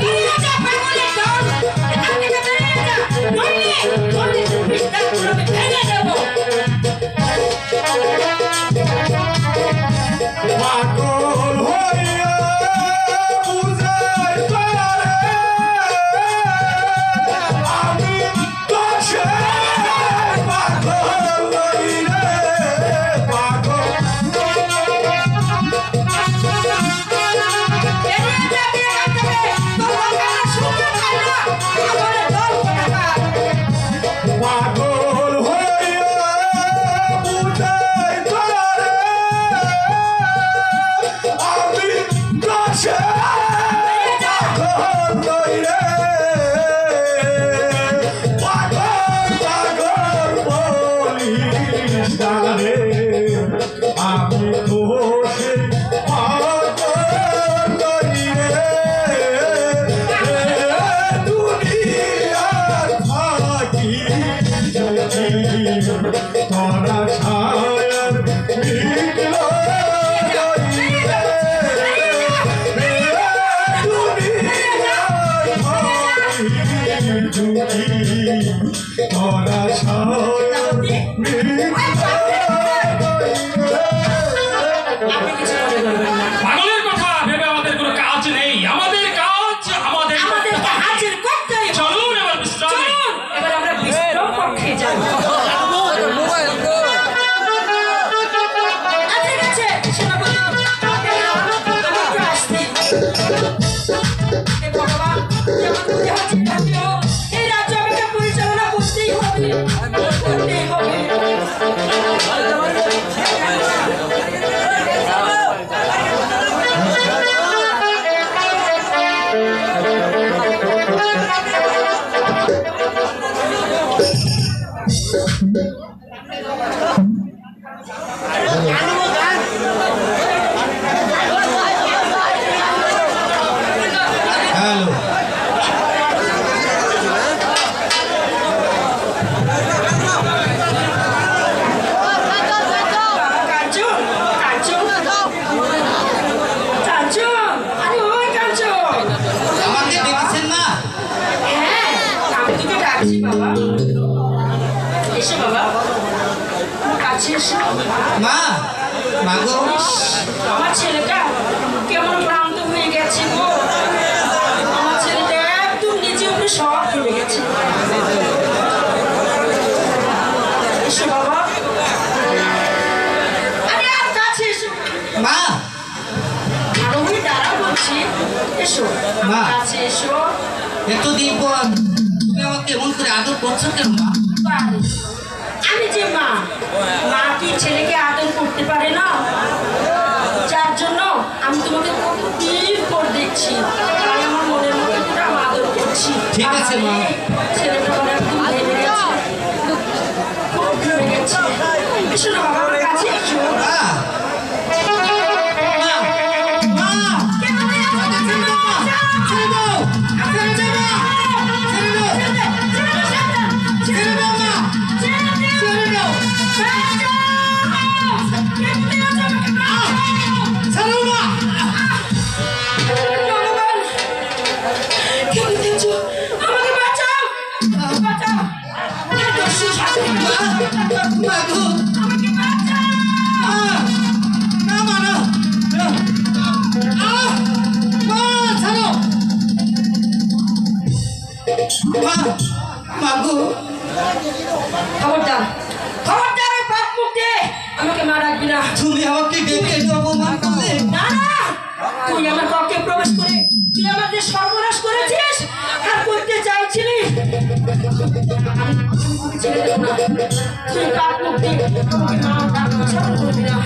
বেরিয়ে যা পাগলের দল, এখান থেকে বেরিয়ে যা, নইলে তোর বিস্তারগুলো আমি ভেঙে দেবো। পাগল হইয়া বুঝাই পারে আমি দোষে পাগল হইরে পাগল। বেরিয়ে যাবি এখান থেকে, তোর দরকার শুনতে চাই না, পাগলের দল কোথাকার। পাগল হইয়া বুঝাই পারে আমি দোষে পাগল হইরে পাগল পাগল বলিস না রে, আমি দোষে পাগল হইরে দুনিয়ার থাকি যদি তোরা ছায়ার মিটল তোরা ছায়ার আপনি কিছু মনে করবেন না। পাগলের কথা ভেবে আমাদের কোনো কাজ নেই। আমাদের কাজ আমাদেরকে হাজির করতেই হবে। চলুন এবার বিশ্রামে। চলুন, এবার আমরা বিশ্রাম কক্ষে যাবো। ঠিক আছে, সেনাপতি, আমি একটু আসছি। হে ভগবান, যেমন করে হাজির থাকলেও এই রাজ্য আমাকে পরিচালনা করতেই হবে, করতেই হবে। হ্যালো কাঞ্চন, কাঞ্চন, কাঞ্চন, আরে ওই কাঞ্চন। আমাকে ডেকেছেন মা? হ্যাঁ, আমি তোকে ডাকছি বাবা। এসো বাবা, আমার কাছে এসো। মা মাগো আমার ছেলেটা কেমন ক্লান্ত হয়ে গেছে গো। আমার ছেলেটা একদম নিচে উপরে সব ভুলে গেছে। এসো বাবা, আরে আর কাছে এসো। মা আরো ওই দাঁড়া বলছি, এসো মা। কাছে এসো। এতদিন পর তুমি আমাকে এমন করে আদর করছো কেন মা? পারে। আমি যে মা, মা কি ছেলেকে আদর করতে পারে না? যার জন্য আমি তোমাকে কতদিন পর দেখছি, তাই আমার মনের মধ্যে পুরো আদর করছি। ঠিক আছে, মা। ছেলেটা আমার একদম ভেঙে গেছে, খুব ভেঙে গেছে। এসো না বাবা, আমার কাছে এসো। মা মা মা কেন ভাই আমার কাছে না? ছেড়ে দাও ছেড়ে দাও ছেড়ে দাও ছেড়ে দে, ছেড়ে দে, ছেড়ে দে, ছেড়ে দে। মাগো আমাকে বাঁচাও। না মা না মা ছাড়ো মা মাগো খবরদার খবরদার, ওই পাপ মুখ দিয়ে আমাকে মা রাখবি না। তুমি আমাকে ডেকে অপমান করলে না না, তুই আমার কক্ষে প্রবেশ করে তুই আমাদের সর্বনাশ করেছিস আর করতে চাইছিলি। আমি ছেড়ে দেবো না। তুই পাপ মুখ দিয়ে আমাকে মা ডাকতে ছাড়া করবি না।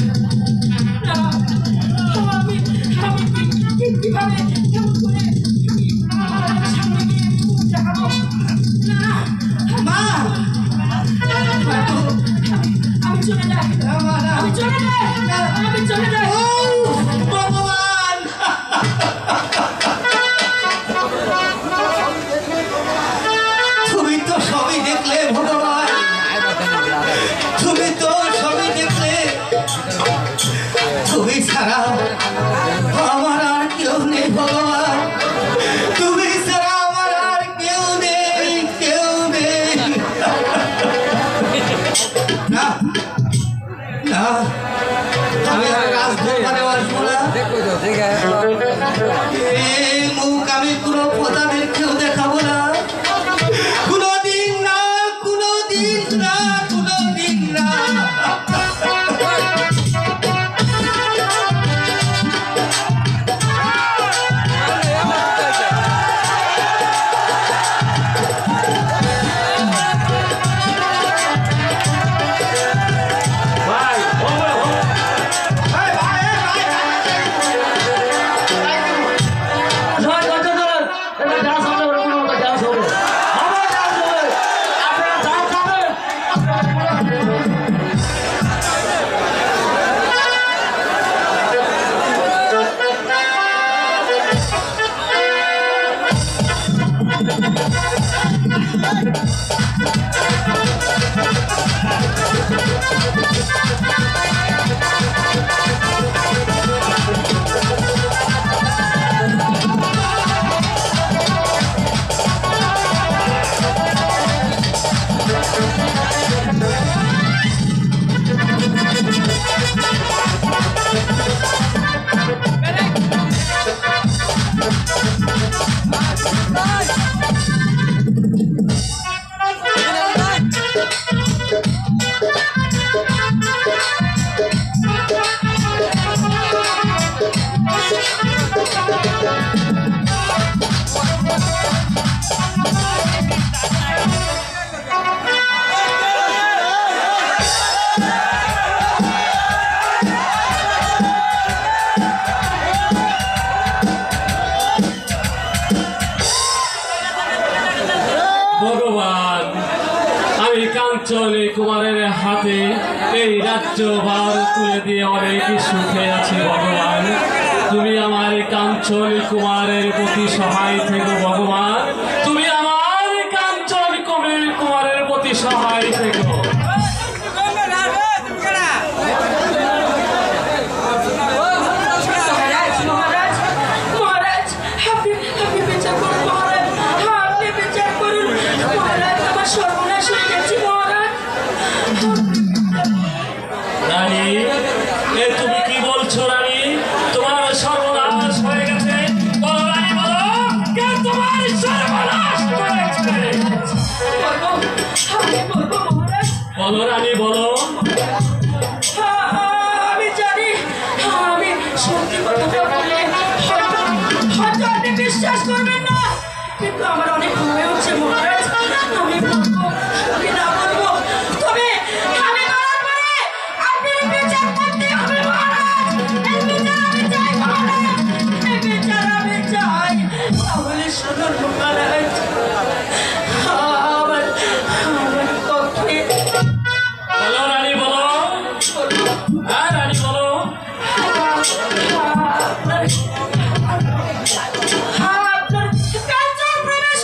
না, আমি কিভাবে কেমন করে আমি সামনে গিয়ে মুখ দেখাবো? না মা আমি চলে যাই, আমি চলে যাই, আমি চলে যাই। ও ভগবান তুমি তো সবই দেখলে ভগবান তুমি তো সবই দেখলে তুমি ছাড়া আমার আর কেউ নেই ভগবান তুমি ছাড়া আমার আর কেউ নেই কেউ নেই না না আমি আর রাজদরবারে আসবো না এই মুখ আমি কোনো প্রজাদেরকেও দেখাবো না কোনোদিন না কোনোদিন না কোনোদিন না ভগবান, আমি কাঞ্চনী কুমারের হাতে এই রাজ্যভার তুলে দিয়ে অনেক সুখে আছি ভগবান। তুমি আমার কাঞ্চনী কুমারের প্রতি সহায় থেকো ভগবান, তুমি আমার কাঞ্চনী কুমারের প্রতি সহায় থেকো। মহারাজ মহারাজ মহারাজ, আপনি বিচার করুন মহারাজ, আপনি বিচার করুন মহারাজ, আমার সর্বনাশ হয়ে গেছে মহারাজ। রানী, এ তুমি কি বলছো রানী? তোমার সর্বনাশ হয়ে গেছে? বলো রানী, বলো কে তোমার সর্বনাশ করেছে? বলবো, আমি বলবো মহারাজ। বলো রানী, বলো। আমি জানি, আমি সত্যি কথাটা বলে হয়তো আপনি বিশ্বাস করবেন না, কিন্তু আমার অনেক ভয় হচ্ছে মহারাজ। আমি বলবো, আমি না বলবো, তবে আমি বলার পরে আপনি বিচার করতে হবে মহারাজ। এই বিচার আমি চাই মহারাজ, এই বিচার আমি চাই। তাহলে শুনুন মহারাজ, আমার পক্ষে বলো রানী, বলো। হ্যাঁ রানী, বলো। আপনার কাঞ্চন প্রবেশ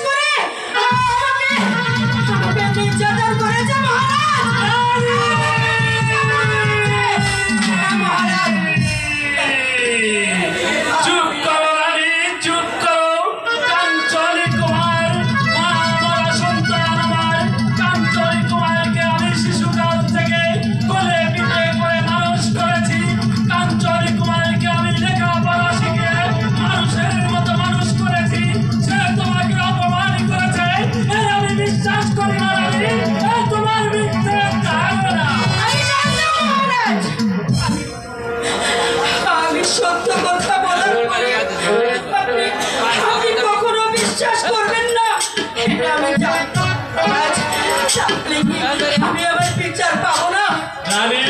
আমি আবার বিচার পাবো না। রানী,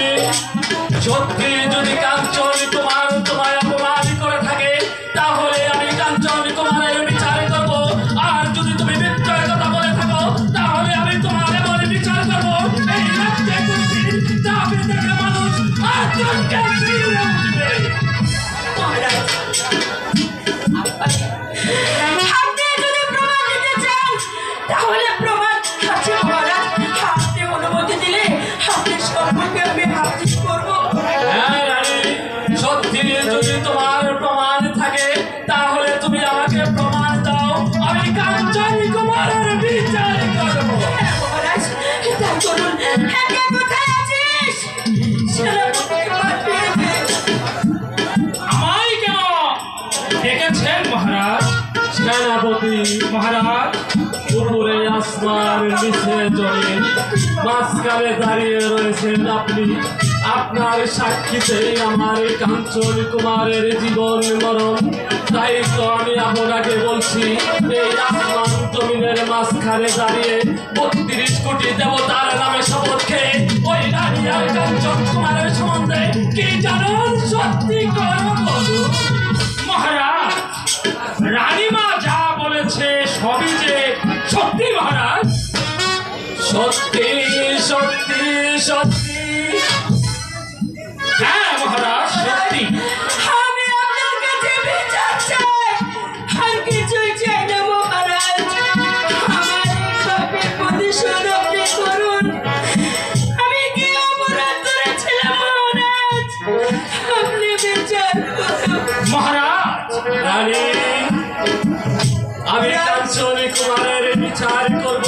সত্যি যদি কাঞ্চন কুমার তোমায় অপমান করে থাকে তাহলে আমি কাঞ্চন কুমারের বিচার করব, আর যদি তুমি মিথ্যার কথা বলে থাকো তাহলে আমি তোমার এমন বিচার করব এই রাজ্যে কোনোদিন যাবে দেখে মানুষ আতঙ্কে শিউরে উঠবে। মহারাজ, আপনি যদি প্রমাণ দিতে চান তাহলে প্রমাণ আছে মহারাজ। আপনি অনুমতি দিলে আপনার সম্পর্কে আমি হাজির করবো। হ্যাঁ রানী, সত্যি যদি তোমার প্রমাণ থাকে তাহলে তুমি আমাকে প্রমাণ দাও, আমি কাঞ্চন কুমারের বিচার করবো। হ্যাঁ মহারাজ, তাই করুন। একা কোথায় আছিস? সেনাপতিকে পাঠিয়ে দে। আমায় কেন ডেকেছেন মহারাজ? সেনাপতি মহারাজ, উপরে আসমান নিচে জমিন মাঝখানে দাঁড়িয়ে রয়েছেন আপনি। আপনার সাক্ষীতেই আমার কাঞ্চন কুমারের জীবন মরণ। তাই তো আমি আপনাকে বলছি, এই আসমান জমিনের মাঝখানে দাঁড়িয়ে 32 কোটি দেবতার নামে শপথ খেয়ে ওই রানী আর কাঞ্চন কুমারের সম্বন্ধে কি জানেন সত্যি করে বলুন। মহারাজ, রানীমা যা বলেছে সবই যে সত্যি মহারাজ। সত্যি সত্যি সত্যি। হ্যাঁ মহারাজ, সত্যি। আমি আপনার কাছে বিচার চাই, আর কিছুই চাই না মহারাজ। আমার এই পাপের প্রতিশোধ আপনি করুন। আমি কি অপরাধ করেছিলাম মহারাজ? আপনি বিচার করুন। মহারাজ, রানী, আমি কাঞ্চন কুমারের বিচার করব,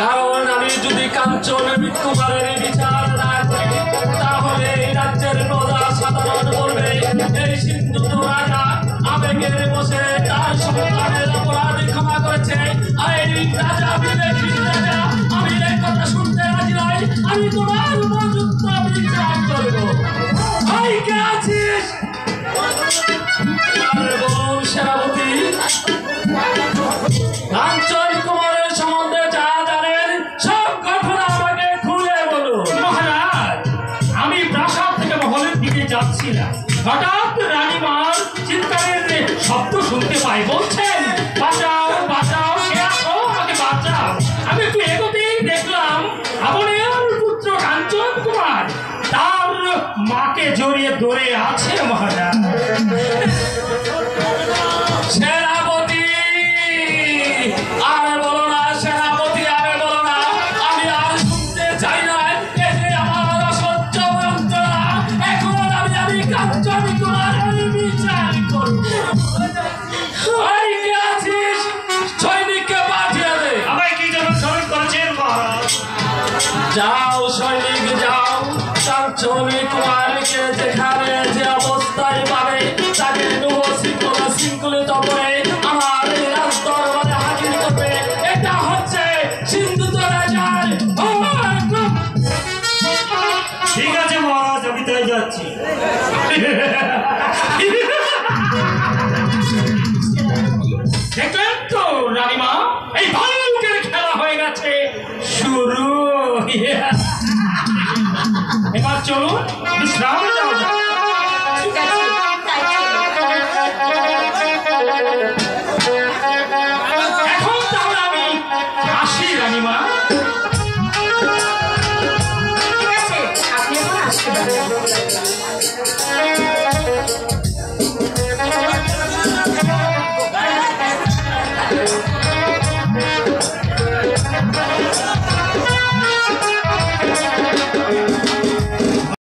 কারণ আমি যদি কাঞ্চন কুমারের বিচার না করি তাহলে এই রাজ্যের প্রজা সাধারণ বলবে এই সিন্ধু রাজা আবেগের বসে তার সন্তানের অপরাধ ক্ষমা করেছে। আর এই রাজা বিবেকী রাজা, আমি এই কথা শুনতে রাজি নই। আমি তোমার উপযুক্ত বিচার করব। ভাই কে আছিস? আর বলুন সেনাপতি, কাঞ্চন কুমারের সম্বন্ধে যা জানেন সব ঘটনা আমাকে খুলে বলুন। মহারাজ, আমি প্রাসাদ থেকে মহলের দিকে যাচ্ছিলাম, হঠাৎ রানীমার চিৎকারের শব্দ শুনতে পাই। বলছেন, বাঁচাও বাঁচাও, কে আছো, আমাকে বাঁচাও। আমি একটু এগোতেই দেখলাম আপনের পুত্র কাঞ্চন কুমার তার মাকে জড়িয়ে ধরে আছে মহারাজ। সেনাপতি, আর বলো না সেনাপতি, আর বলো না, আমি আর শুনতে চাই না। এ যে আমার অসহ্য যন্ত্রণা, এখন আমি কাঞ্চন কুমারের বিচার করব। ভাই কে আছিস? সৈনিককে পাঠিয়ে দে। আমায় কি জন্য স্মরণ করেছেন মহারাজ? যাও সৈনিক যাও, কাঞ্চন কুমারকে যেখানে যে অবস্থায় পাবে তাকে শৃঙ্খলিত করে আমার এই রাজদরবারে হাজির করবে। এটা হচ্ছে সিন্ধু রাজার হুকুম। ঠিক আছে মহারাজ, আমি তাই যাচ্ছি। দেখলেন তো রানীমা, এই ভাল্লুকের খেলা হয়ে গেছে শুরু। এবার চলুন বিশ্রাম যাওয়া যাক। ঠিক আছে, তাই এখন তাহলে আমি আসি রানীমা। ঠিক আছে, আপনি এখন আসতে পারেন।